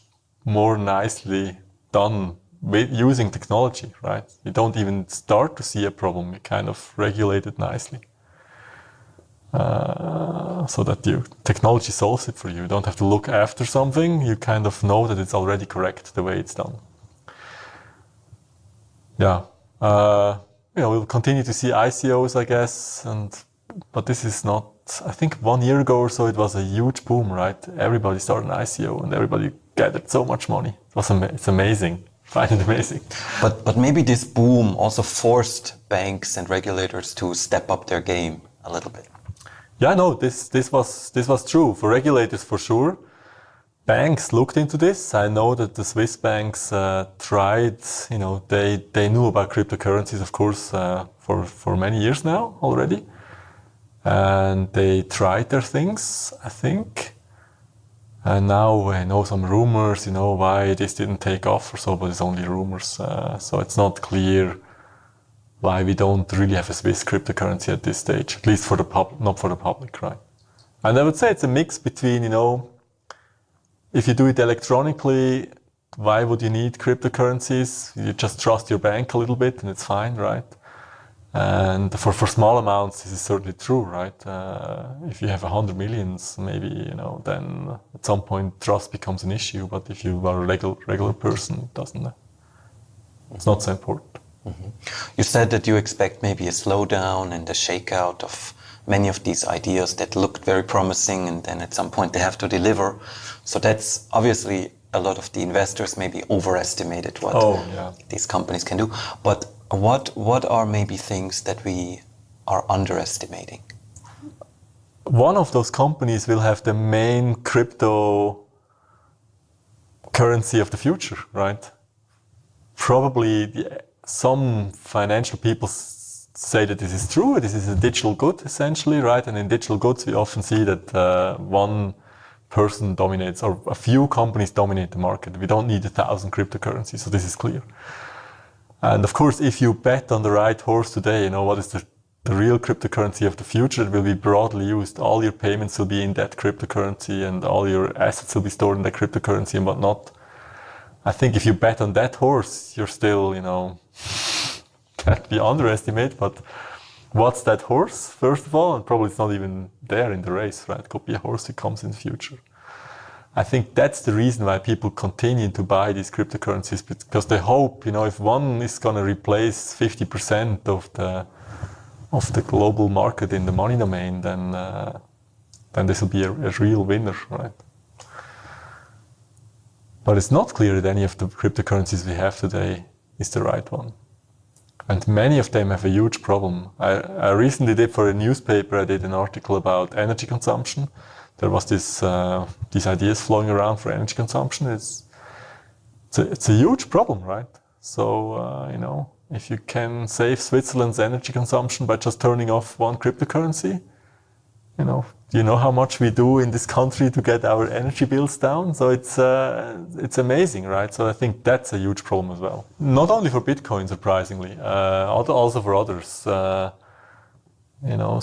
more nicely done with using technology, right? You don't even start to see a problem. You kind of regulate it nicely. So that technology solves it for you. You don't have to look after something. You kind of know that it's already correct the way it's done. Yeah. You know, we'll continue to see ICOs, I guess. But this is not, I think 1 year ago or so, it was a huge boom, right? Everybody started an ICO and everybody gathered so much money. It's amazing. I find it amazing. But maybe this boom also forced banks and regulators to step up their game a little bit. Yeah, no, this was true for regulators for sure. Banks looked into this. I know that the Swiss banks tried. You know, they knew about cryptocurrencies, of course, for many years now already, and they tried their things, I think. And now I know some rumors, you know, why this didn't take off or so, but it's only rumors. So it's not clear why we don't really have a Swiss cryptocurrency at this stage, at least for the not for the public, right? And I would say it's a mix between, you know, if you do it electronically, why would you need cryptocurrencies? You just trust your bank a little bit and it's fine, right? And for small amounts, this is certainly true, right? If you have 100 millions, maybe, you know, then at some point trust becomes an issue. But if you are a regular person, it doesn't. It's not so important. Mm-hmm. You said that you expect maybe a slowdown and a shakeout of many of these ideas that looked very promising, and then at some point they have to deliver. So that's obviously a lot of the investors maybe overestimated what these companies can do. But what are maybe things that we are underestimating? One of those companies will have the main crypto currency of the future, right? Probably some financial people say that this is true. This is a digital good, essentially, right? And in digital goods, we often see that one person dominates, or a few companies dominate the market. We don't need 1,000 cryptocurrencies, so this is clear. And of course, if you bet on the right horse today, you know, what is the real cryptocurrency of the future? It will be broadly used. All your payments will be in that cryptocurrency and all your assets will be stored in that cryptocurrency and whatnot. I think if you bet on that horse, you're still, you know, can't be underestimated, but what's that horse, first of all, and probably it's not even there in the race, right? It could be a horse that comes in the future. I think that's the reason why people continue to buy these cryptocurrencies, because they hope, if one is going to replace 50% of the global market in the money domain, then this will be a real winner, right? But it's not clear that any of the cryptocurrencies we have today is the right one. And many of them have a huge problem. I recently did for a newspaper, I did an article about energy consumption. There was these ideas flowing around for energy consumption. It's a huge problem, right? So, if you can save Switzerland's energy consumption by just turning off one cryptocurrency, do you know how much we do in this country to get our energy bills down? So it's amazing, right? So I think that's a huge problem as well. Not only for Bitcoin, surprisingly, also for others.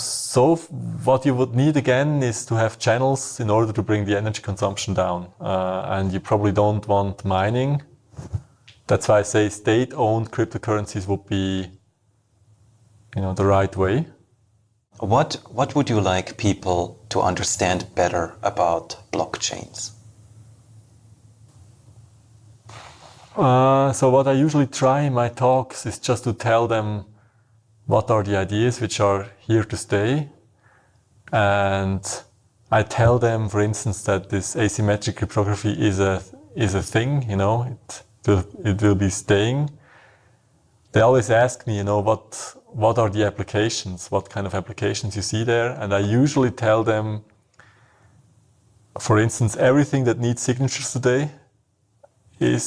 So what you would need again is to have channels in order to bring the energy consumption down. And you probably don't want mining. That's why I say state-owned cryptocurrencies would be, the right way. What would you like people to understand better about blockchains? So what I usually try in my talks is just to tell them what are the ideas which are here to stay. And I tell them, for instance, that this asymmetric cryptography is a thing, it will be staying. They always ask me, what are the applications? What kind of applications you see there? And I usually tell them, for instance, everything that needs signatures today is,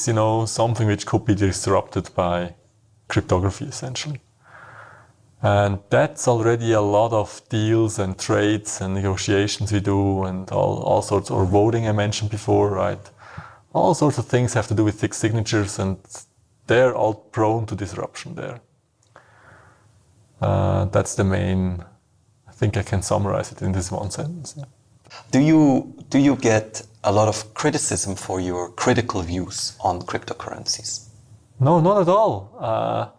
something which could be disrupted by cryptography, essentially. And that's already a lot of deals and trades and negotiations we do, and all sorts, or voting I mentioned before, right? All sorts of things have to do with fixed signatures, and they're all prone to disruption there. That's the main, I think I can summarize it in this one sentence. Yeah. Do you get a lot of criticism for your critical views on cryptocurrencies? No, not at all.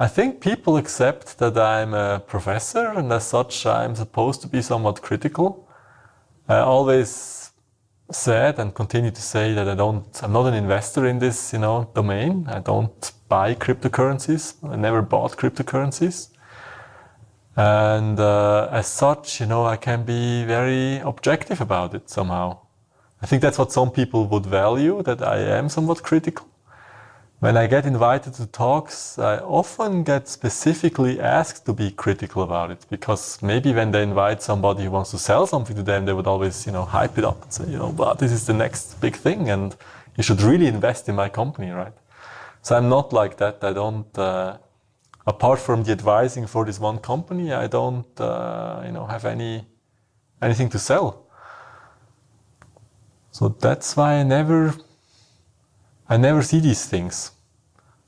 I think people accept that I'm a professor, and as such I'm supposed to be somewhat critical. I always said and continue to say that I'm not an investor in this, domain. I don't buy cryptocurrencies. I never bought cryptocurrencies. And as such, I can be very objective about it somehow. I think that's what some people would value, that I am somewhat critical. When I get invited to talks, I often get specifically asked to be critical about it, because maybe when they invite somebody who wants to sell something to them, they would always, hype it up and say, well, this is the next big thing and you should really invest in my company, right? So I'm not like that. I don't, apart from the advising for this one company, I don't, have anything to sell. So that's why I never see these things.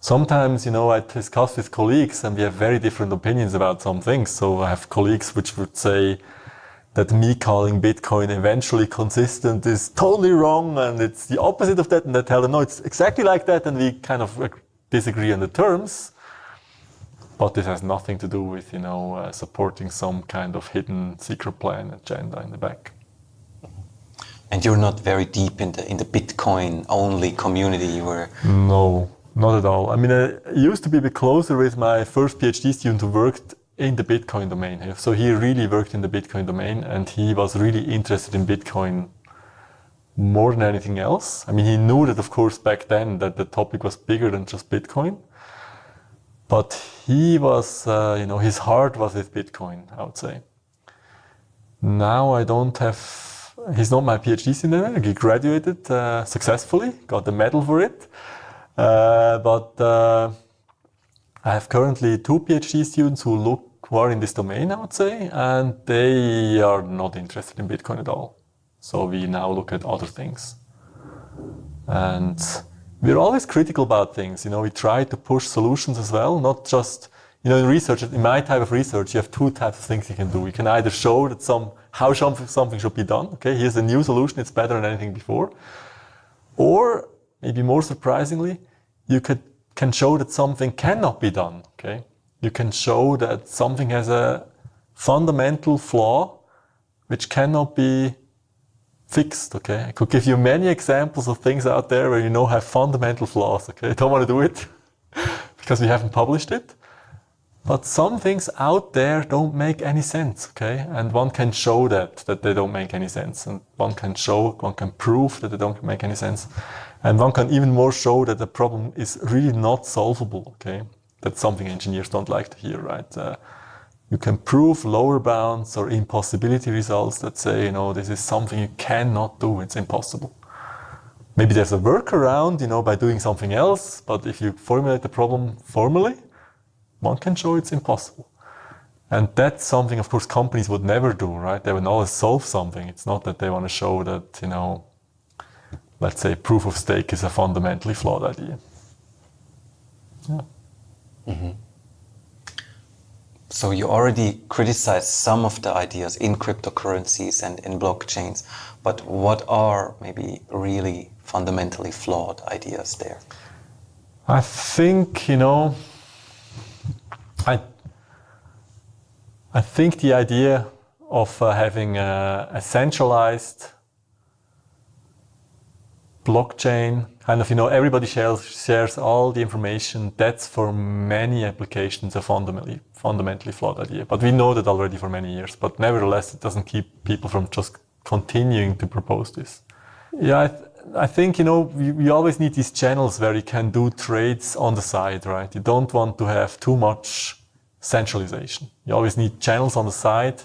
Sometimes, I discuss with colleagues and we have very different opinions about some things. So I have colleagues which would say that me calling Bitcoin eventually consistent is totally wrong and it's the opposite of that. And I tell them, no, it's exactly like that. And we kind of disagree on the terms. But this has nothing to do with, supporting some kind of hidden secret plan agenda in the back. And you're not very deep in the Bitcoin only community. No, not at all. I mean, I used to be a bit closer with my first PhD student who worked in the Bitcoin domain. So he really worked in the Bitcoin domain and he was really interested in Bitcoin more than anything else. I mean, he knew that, of course, back then that the topic was bigger than just Bitcoin. But he was, his heart was with Bitcoin, I would say. Now I don't have... He's not my PhD student. He graduated successfully, got the medal for it. But I have currently 2 PhD students who are in this domain, I would say, and they are not interested in Bitcoin at all. So we now look at other things. And we're always critical about things. We try to push solutions as well, not just, in research, in my type of research, you have 2 types of things you can do. You can either show that how something should be done. Okay, here's a new solution, it's better than anything before. Or, maybe more surprisingly, you can show that something cannot be done. Okay, you can show that something has a fundamental flaw which cannot be fixed, okay? I could give you many examples of things out there where have fundamental flaws, okay? I don't want to do it because we haven't published it. But some things out there don't make any sense, okay? And one can show that they don't make any sense. And one can prove that they don't make any sense. And one can even more show that the problem is really not solvable, okay? That's something engineers don't like to hear, right? You can prove lower bounds or impossibility results that say, this is something you cannot do, it's impossible. Maybe there's a workaround, by doing something else, but if you formulate the problem formally, one can show it's impossible. And that's something, of course, companies would never do, right? They would always solve something. It's not that they want to show that, let's say proof of stake is a fundamentally flawed idea. Yeah. Mm-hmm. So you already criticized some of the ideas in cryptocurrencies and in blockchains, but what are maybe really fundamentally flawed ideas there? I think, I think the idea of having a centralized blockchain, kind of, everybody shares all the information, that's for many applications a fundamentally flawed idea. But we know that already for many years, but nevertheless, it doesn't keep people from just continuing to propose this. Yeah, I think, you always need these channels where you can do trades on the side, right? You don't want to have too much centralization. You always need channels on the side,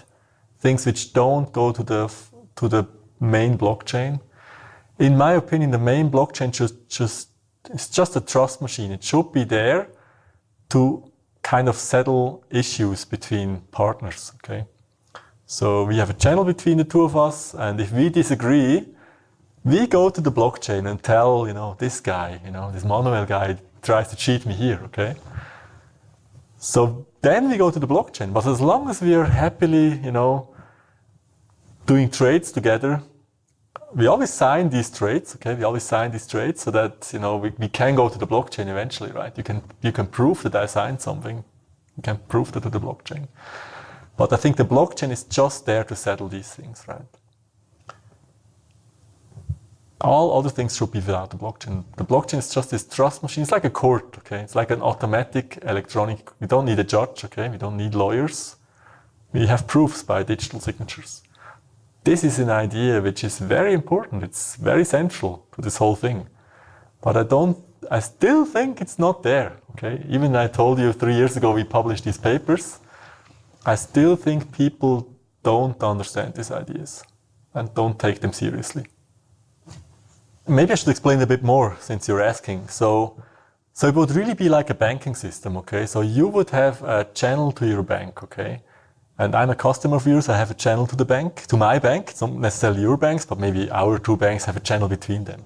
things which don't go to the main blockchain. In my opinion, the main blockchain is just a trust machine. It should be there to kind of settle issues between partners, okay? So we have a channel between the two of us, and if we disagree, we go to the blockchain and tell, this guy, this Manuel guy tries to cheat me here, okay? So then we go to the blockchain. But as long as we are happily, doing trades together, we always sign these trades, okay? We always sign these trades so that, we can go to the blockchain eventually, right? You can prove that I signed something. You can prove that to the blockchain. But I think the blockchain is just there to settle these things, right? All other things should be without the blockchain. The blockchain is just this trust machine. It's like a court, okay? It's like an automatic electronic. We don't need a judge, okay? We don't need lawyers. We have proofs by digital signatures. This is an idea which is very important. It's very central to this whole thing. But I still think it's not there, okay? Even I told you 3 years ago we published these papers. I still think people don't understand these ideas and don't take them seriously. Maybe I should explain a bit more since you're asking. So it would really be like a banking system, okay? So you would have a channel to your bank, okay? And I'm a customer of yours, I have a channel to the bank, to my bank. It's not necessarily your banks, but maybe our two banks have a channel between them.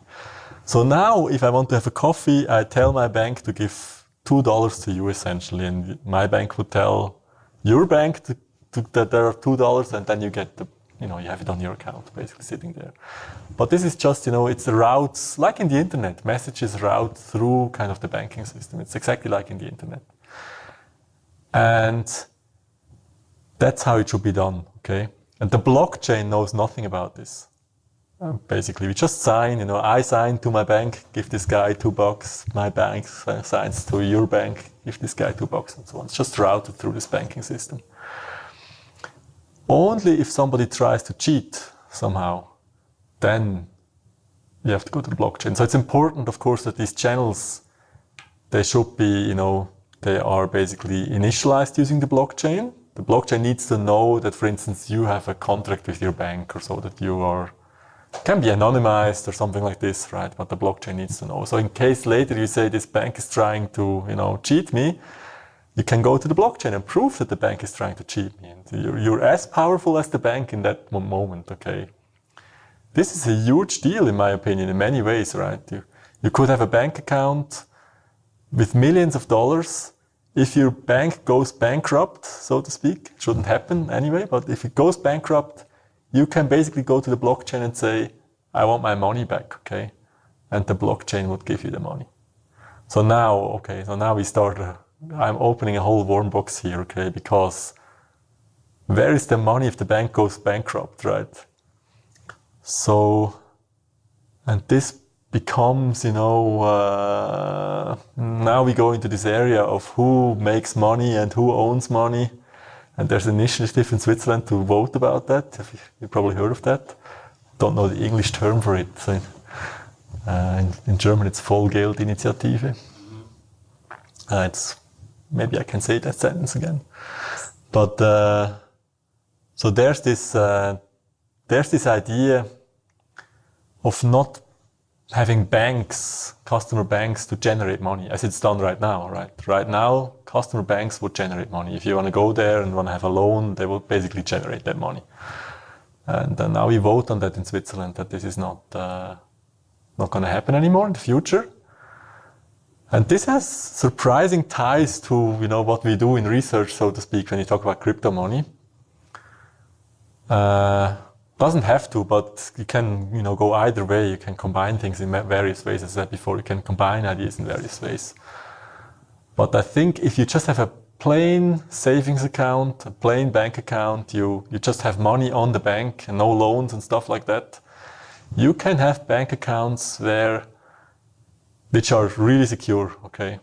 So now, if I want to have a coffee, I tell my bank to give $2 to you essentially, and my bank would tell your bank that there are $2, and then you get you have it on your account, basically sitting there. But this is just, it's routes, like in the internet, messages route through kind of the banking system. It's exactly like in the internet. And that's how it should be done, okay? And the blockchain knows nothing about this. Basically, we just sign, I sign to my bank, give this guy $2, my bank signs to your bank, give this guy $2, and so on. It's just routed through this banking system. Only if somebody tries to cheat somehow, then you have to go to the blockchain. So it's important, of course, that these channels, they should be, they are basically initialized using the blockchain. The blockchain needs to know that, for instance, you have a contract with your bank or so, that you can be anonymized or something like this, right? But the blockchain needs to know. So in case later you say this bank is trying to, cheat me, you can go to the blockchain and prove that the bank is trying to cheat me. And you're as powerful as the bank in that moment, okay? This is a huge deal, in my opinion, in many ways, right? You could have a bank account with millions of dollars. If your bank goes bankrupt, so to speak, it shouldn't happen anyway, but if it goes bankrupt, you can basically go to the blockchain and say, I want my money back, okay? And the blockchain would give you the money. So now we start I'm opening a whole worm box here, okay? Because where is the money if the bank goes bankrupt, right? So, and this becomes, now we go into this area of who makes money and who owns money. And there's an initiative in Switzerland to vote about that. You've probably heard of that. Don't know the English term for it. So, in German, it's Vollgeldinitiative. Maybe I can say that sentence again. But so there's this idea of not having banks, customer banks, to generate money as it's done right now. Right now, customer banks would generate money. If you want to go there and want to have a loan, they would basically generate that money. And now we vote on that in Switzerland, that this is not going to happen anymore in the future. And this has surprising ties to what we do in research, so to speak, when you talk about crypto money. Doesn't have to, but you can go either way. You can combine things in various ways. As I said before, you can combine ideas in various ways. But I think if you just have a plain savings account, a plain bank account, you just have money on the bank and no loans and stuff like that, you can have bank accounts which are really secure, okay?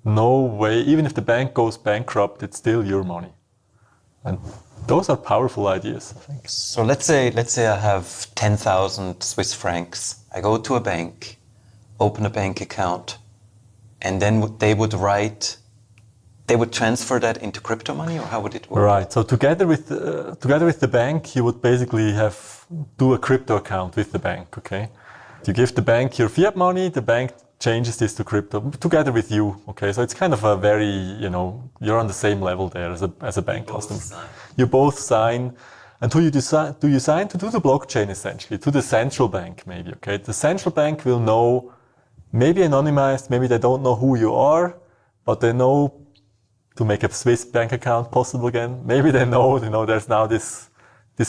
No way, even if the bank goes bankrupt, it's still your money. And those are powerful ideas, I think. So let's say I have 10,000 Swiss francs. I go to a bank, open a bank account, and then they would transfer that into crypto money, or how would it work? Right. So together with the bank, you would basically do a crypto account with the bank, okay? You give the bank your fiat money, the bank changes this to crypto together with you, okay? So it's kind of a very, you're on the same level there as a bank customer. You both sign. And who do you sign to? To the blockchain, essentially, to the central bank, maybe, okay? The central bank will know, maybe anonymized, maybe they don't know who you are, but they know to make a Swiss bank account possible again. Maybe they know, there's now this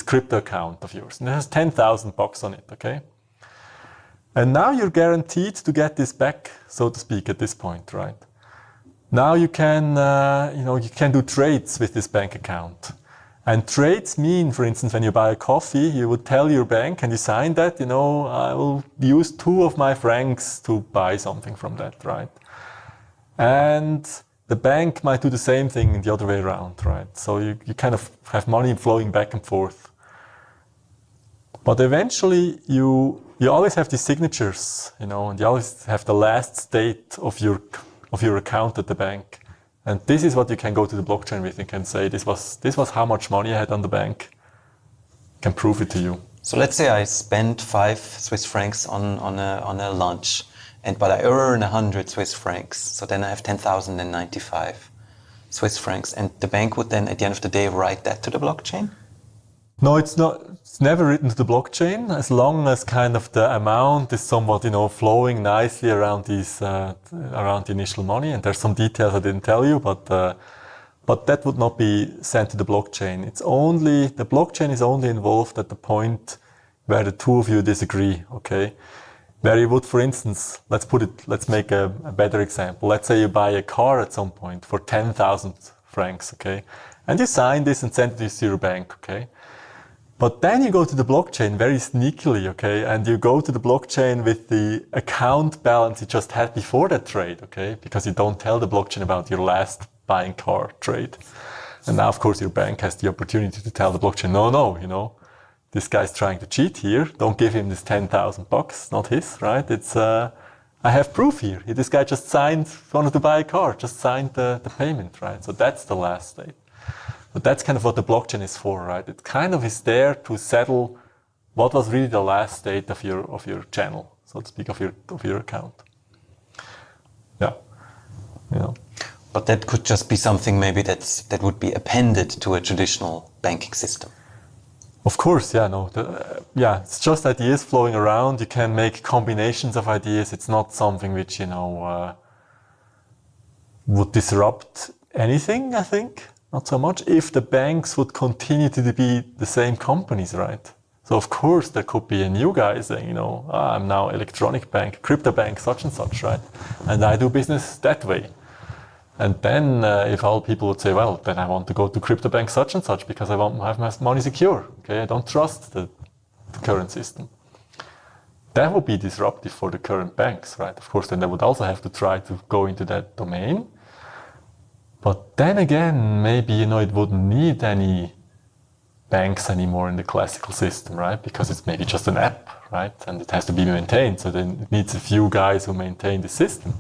crypto account of yours, and it has 10,000 bucks on it, okay? And now you're guaranteed to get this back, so to speak, at this point, right? Now you can, you can do trades with this bank account. And trades mean, for instance, when you buy a coffee, you would tell your bank and you sign that, I will use 2 of my francs to buy something from that, right? And the bank might do the same thing the other way around, right? So you kind of have money flowing back and forth. But eventually you always have these signatures, and you always have the last state of your account at the bank. And this is what you can go to the blockchain with. You can say, this was how much money I had on the bank. I can prove it to you. So let's say I spend 5 Swiss francs on a lunch, but I earn 100 Swiss francs. So then I have 10,095 Swiss francs. And the bank would then, at the end of the day, write that to the blockchain? No, it's not. It's never written to the blockchain, as long as kind of the amount is somewhat, flowing nicely around around the initial money. And there's some details I didn't tell you, but that would not be sent to the blockchain. The blockchain is only involved at the point where the 2 of you disagree, okay? Where you would, for instance, let's make a better example. Let's say you buy a car at some point for 10,000 francs, okay? And you sign this and send this to your bank, okay? But then you go to the blockchain very sneakily, okay? And you go to the blockchain with the account balance you just had before that trade, okay? Because you don't tell the blockchain about your last buying car trade. And now, of course, your bank has the opportunity to tell the blockchain, no, this guy's trying to cheat here. Don't give him this 10,000 bucks, not his, right? It's, I have proof here. This guy just wanted to buy a car, just signed the payment, right? So that's the last state. But that's kind of what the blockchain is for, right? It kind of is there to settle what was really the last state of your channel, so to speak, of your account. Yeah. But that could just be something maybe that would be appended to a traditional banking system. Of course, it's just ideas flowing around. You can make combinations of ideas. It's not something which, would disrupt anything, I think. Not so much if the banks would continue to be the same companies, right? So of course there could be a new guy saying, I'm now electronic bank, crypto bank, such and such, right? And I do business that way. And then if all people would say, well, then I want to go to crypto bank such and such because I want to have my money secure. Okay, I don't trust the current system. That would be disruptive for the current banks, right? Of course, then they would also have to try to go into that domain. But then again, maybe, it wouldn't need any banks anymore in the classical system, right? Because it's maybe just an app, right? And it has to be maintained. So then it needs a few guys who maintain the system.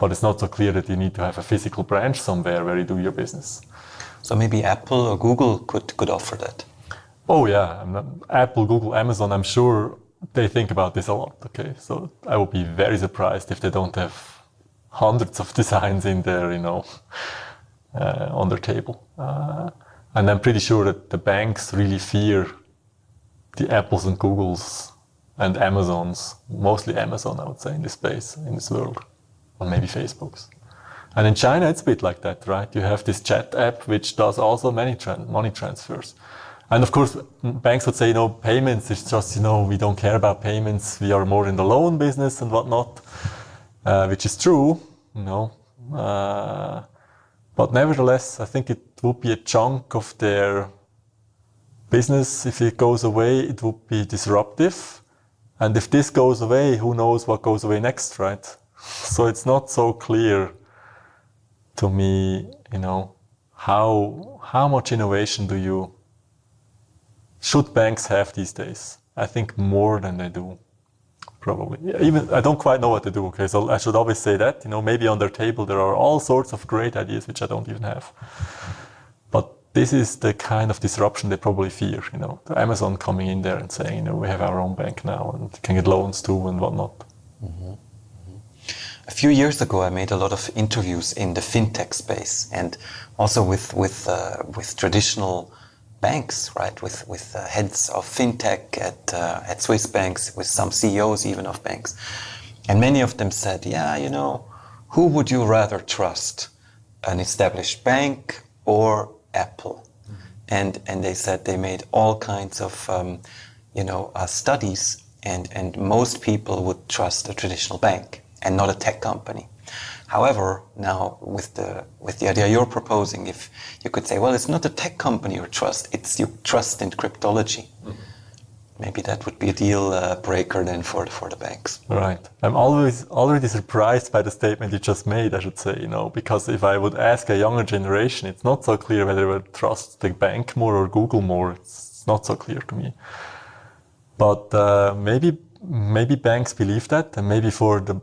But it's not so clear that you need to have a physical branch somewhere where you do your business. So maybe Apple or Google could offer that. Oh yeah, Apple, Google, Amazon, I'm sure they think about this a lot, okay? So I would be very surprised if they don't have hundreds of designs in there, on their table. And I'm pretty sure that the banks really fear the Apples and Googles and Amazons, mostly Amazon, I would say, in this space, in this world, or maybe Facebook's. And in China, it's a bit like that, right? You have this chat app, which does also many money transfers. And of course, banks would say, payments is just, we don't care about payments. We are more in the loan business and whatnot, which is true, but nevertheless, I think it would be a chunk of their business. If it goes away, it would be disruptive. And if this goes away, who knows what goes away next, right? So it's not so clear to me, how much innovation should banks have these days? I think more than they do, probably. Even I don't quite know what to do. Okay, so I should always say that. Maybe on their table there are all sorts of great ideas which I don't even have. But this is the kind of disruption they probably fear. The Amazon coming in there and saying, we have our own bank now and can get loans too and whatnot. Mm-hmm. A few years ago, I made a lot of interviews in the fintech space and also with traditional banks, right? With heads of fintech at Swiss banks, with some CEOs even of banks, and many of them said, who would you rather trust, an established bank or Apple? Mm-hmm. And they said they made all kinds of studies, and most people would trust a traditional bank and not a tech company. However, now with the idea you're proposing, if you could say, well, it's not a tech company you trust, it's you trust in cryptology. Mm-hmm. Maybe that would be a deal breaker then for the banks. Right. I'm already surprised by the statement you just made, I should say, because if I would ask a younger generation, it's not so clear whether they would trust the bank more or Google more. It's not so clear to me. But maybe banks believe that, and maybe for the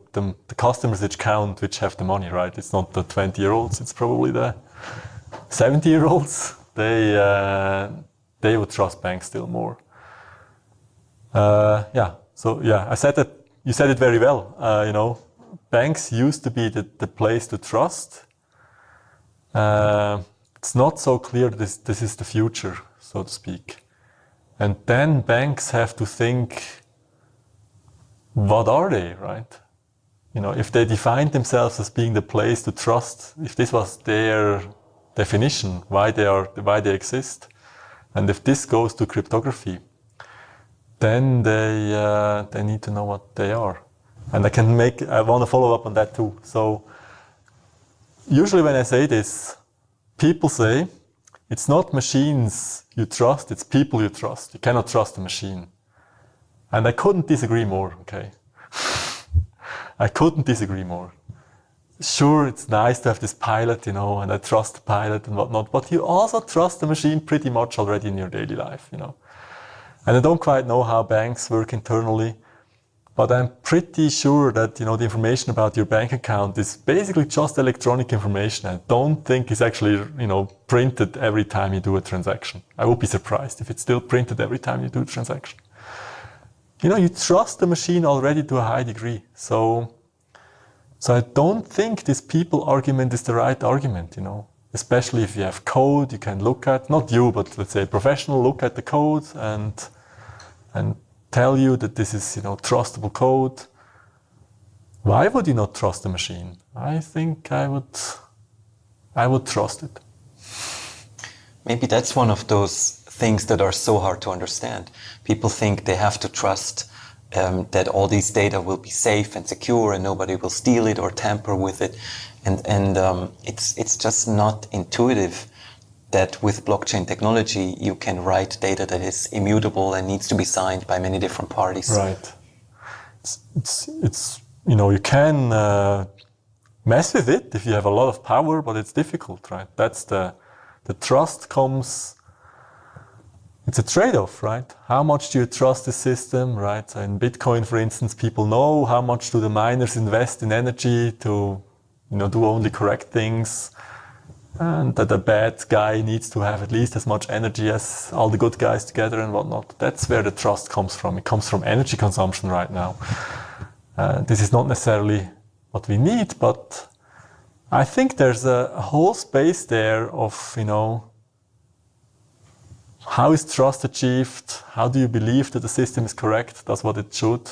customers which count, which have the money, right? It's not the 20-year-olds, it's probably the 70-year-olds. They would trust banks still more. I said that, you said it very well. Banks used to be the place to trust. It's not so clear this is the future, so to speak. And then banks have to think, what are they, right? If they defined themselves as being the place to trust, if this was their definition, why they exist, and if this goes to cryptography, then they need to know what they are. And I want to follow up on that too. So usually when I say this, people say, it's not machines you trust, it's people you trust. You cannot trust a machine. And I couldn't disagree more, okay? I couldn't disagree more. Sure, it's nice to have this pilot, and I trust the pilot and whatnot, but you also trust the machine pretty much already in your daily life, And I don't quite know how banks work internally, but I'm pretty sure that, the information about your bank account is basically just electronic information. I don't think it's actually, printed every time you do a transaction. I would be surprised if it's still printed every time you do a transaction. You trust the machine already to a high degree. So I don't think this people argument is the right argument, especially if you have code you can look at, not you, but let's say a professional look at the code and tell you that this is, trustable code. Why would you not trust the machine? I think I would trust it. Maybe that's one of those things that are so hard to understand. People think they have to trust that all these data will be safe and secure and nobody will steal it or tamper with it. And it's just not intuitive that with blockchain technology you can write data that is immutable and needs to be signed by many different parties. Right. It's you can mess with it if you have a lot of power, but it's difficult, right? That's the trust comes. It's a trade-off, right? How much do you trust the system, right? So in Bitcoin, for instance, people know how much do the miners invest in energy to, do only correct things, and that the bad guy needs to have at least as much energy as all the good guys together and whatnot. That's where the trust comes from. It comes from energy consumption right now. This is not necessarily what we need, but I think there's a whole space there of, how is trust achieved? How do you believe that the system is correct, does what it should?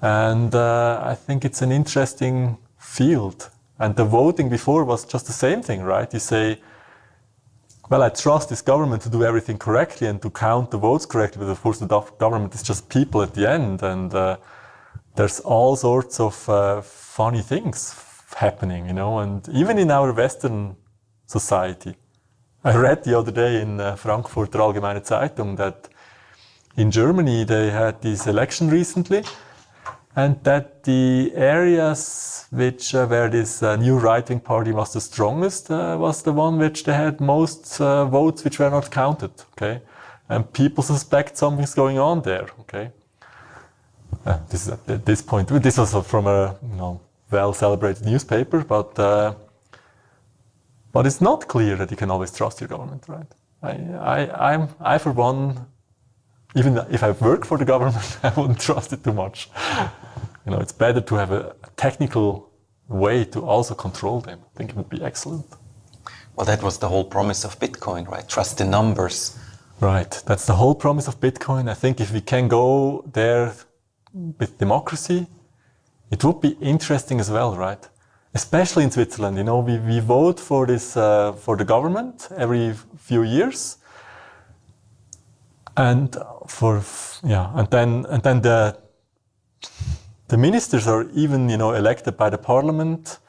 And I think it's an interesting field. And the voting before was just the same thing, right? You say, well, I trust this government to do everything correctly and to count the votes correctly, but of course the government is just people at the end, and there's all sorts of funny things happening, and even in our Western society. I read the other day in Frankfurter Allgemeine Zeitung that in Germany they had this election recently, and that the areas where this new right-wing party was the strongest was the one which they had most votes which were not counted. Okay, and people suspect something's going on there. Okay, this is at this point. This was from a well-celebrated newspaper, but it's not clear that you can always trust your government, right? I for one, even if I work for the government, I wouldn't trust it too much. It's better to have a technical way to also control them. I think it would be excellent. Well, that was the whole promise of Bitcoin, right? Trust the numbers. Right. That's the whole promise of Bitcoin. I think if we can go there with democracy, it would be interesting as well, right? Especially in Switzerland, we vote for this for the government every few years, and then the ministers are even elected by the parliament,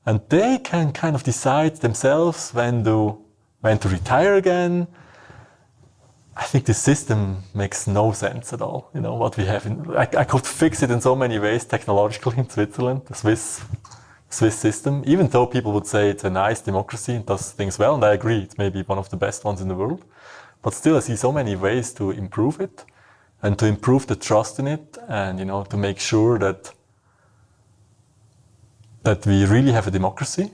and they can kind of decide themselves when to retire again. I think the system makes no sense at all. What we have I could fix it in so many ways technologically in Switzerland, the Swiss system, even though people would say it's a nice democracy and does things well, and I agree, it's maybe one of the best ones in the world, but still I see so many ways to improve it and to improve the trust in it, and to make sure that we really have a democracy.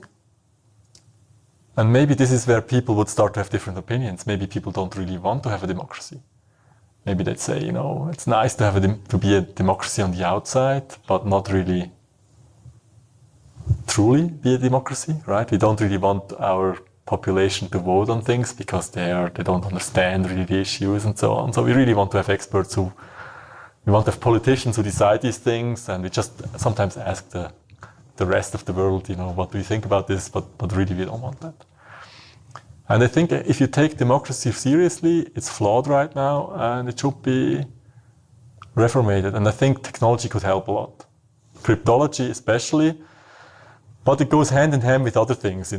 And maybe this is where people would start to have different opinions. Maybe people don't really want to have a democracy. Maybe they'd say, it's nice to have to be a democracy on the outside, but not really truly be a democracy, right? We don't really want our population to vote on things because they don't understand really the issues and so on. So we really want to have experts we want to have politicians who decide these things, and we just sometimes ask the rest of the world, what do you think about this? But really we don't want that. And I think if you take democracy seriously, it's flawed right now and it should be reformated. And I think technology could help a lot. Cryptology especially. But it goes hand in hand with other things,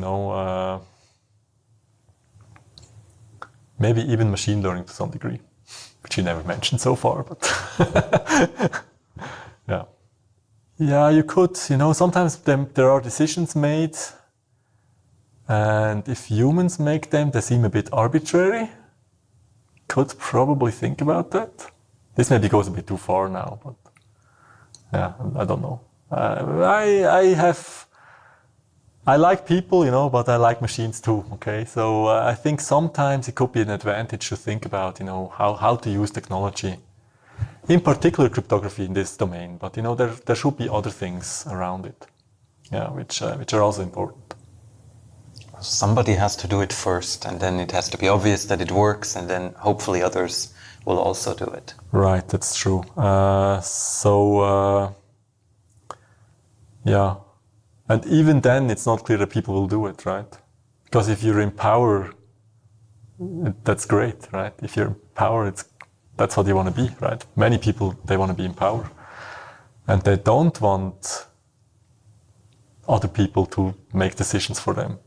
maybe even machine learning to some degree, which you never mentioned so far, but yeah. Yeah, you could, sometimes there are decisions made, and if humans make them, they seem a bit arbitrary. Could probably think about that. This maybe goes a bit too far now, but yeah, I don't know. I like people, but I like machines too, okay? So I think sometimes it could be an advantage to think about, how to use technology. In particular, cryptography in this domain, but, there should be other things around it, which are also important. Somebody has to do it first, and then it has to be obvious that it works, and then hopefully others will also do it. Right, that's true. And even then, it's not clear that people will do it, right? Because if you're in power, that's great, right? If you're in power, that's what you want to be, right? Many people, they want to be in power. And they don't want other people to make decisions for them.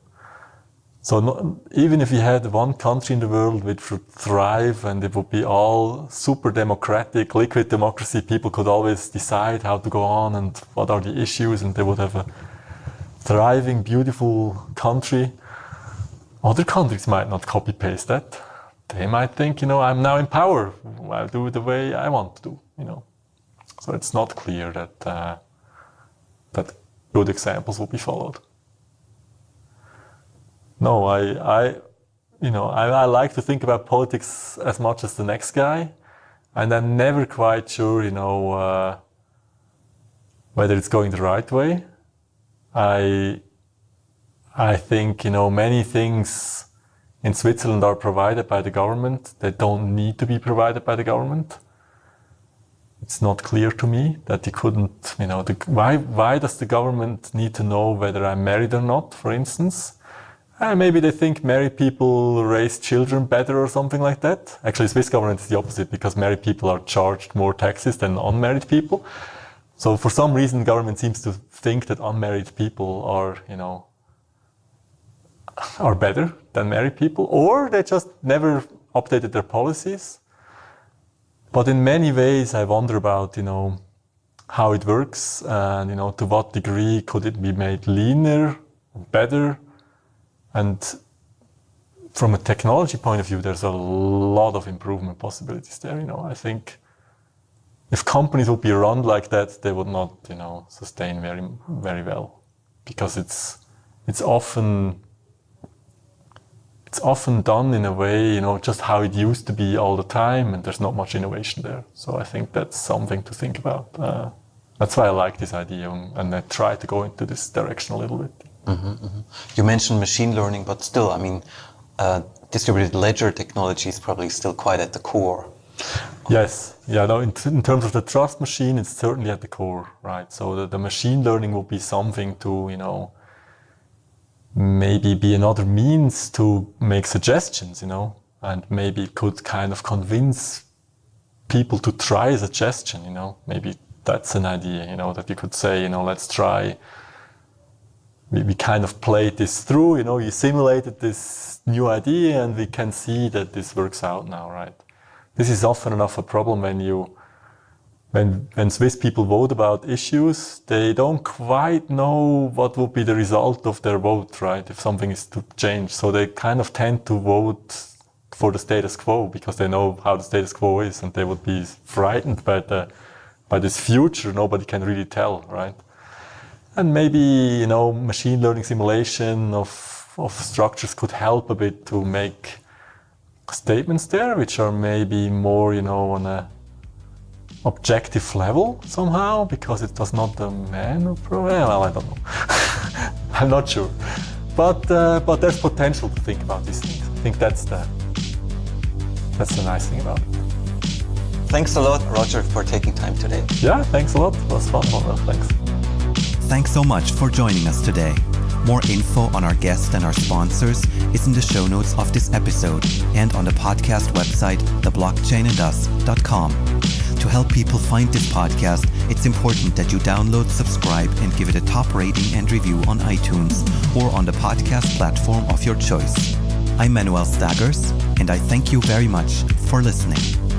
So even if you had one country in the world which would thrive and it would be all super democratic, liquid democracy, people could always decide how to go on and what are the issues, and they would have a thriving, beautiful country. Other countries might not copy-paste that. They might think, I'm now in power. I'll do it the way I want to do, So it's not clear that good examples will be followed. No, I like to think about politics as much as the next guy, and I'm never quite sure, whether it's going the right way. I think, many things in Switzerland are provided by the government. They don't need to be provided by the government. It's not clear to me that you couldn't, why does the government need to know whether I'm married or not, for instance? Maybe they think married people raise children better or something like that. Actually, Swiss government is the opposite, because married people are charged more taxes than unmarried people. So for some reason, government seems to think that unmarried people are better than married people, or they just never updated their policies. But in many ways, I wonder about, how it works and, to what degree could it be made leaner, better. And from a technology point of view, there's a lot of improvement possibilities there. I think if companies would be run like that, they would not, sustain very, very well, because it's often done in a way, just how it used to be all the time, and there's not much innovation there. So I think that's something to think about. That's why I like this idea, and I try to go into this direction a little bit. Mm-hmm, mm-hmm. You mentioned machine learning, but still, distributed ledger technology is probably still quite at the core. Yes, in terms of the trust machine, it's certainly at the core, right? So the machine learning will be something to, maybe be another means to make suggestions, and maybe could kind of convince people to try a suggestion, maybe that's an idea, that you could say, let's try. We kind of played this through, you simulated this new idea, and we can see that this works out now, right? This is often enough a problem when Swiss people vote about issues, they don't quite know what will be the result of their vote, right? If something is to change. So they kind of tend to vote for the status quo because they know how the status quo is, and they would be frightened by this future nobody can really tell, right? And maybe, machine learning simulation of structures could help a bit to make statements there, which are maybe more, on a objective level somehow, because it was not the man who well, I don't know. I'm not sure. But there's potential to think about these things. I think that's the nice thing about it. Thanks a lot, Roger, for taking time today. Yeah, thanks a lot. It was fun. Well, thanks. Thanks so much for joining us today. More info on our guest and our sponsors is in the show notes of this episode and on the podcast website, theblockchainandus.com. To help people find this podcast, it's important that you download, subscribe, and give it a top rating and review on iTunes or on the podcast platform of your choice. I'm Manuel Staggers, and I thank you very much for listening.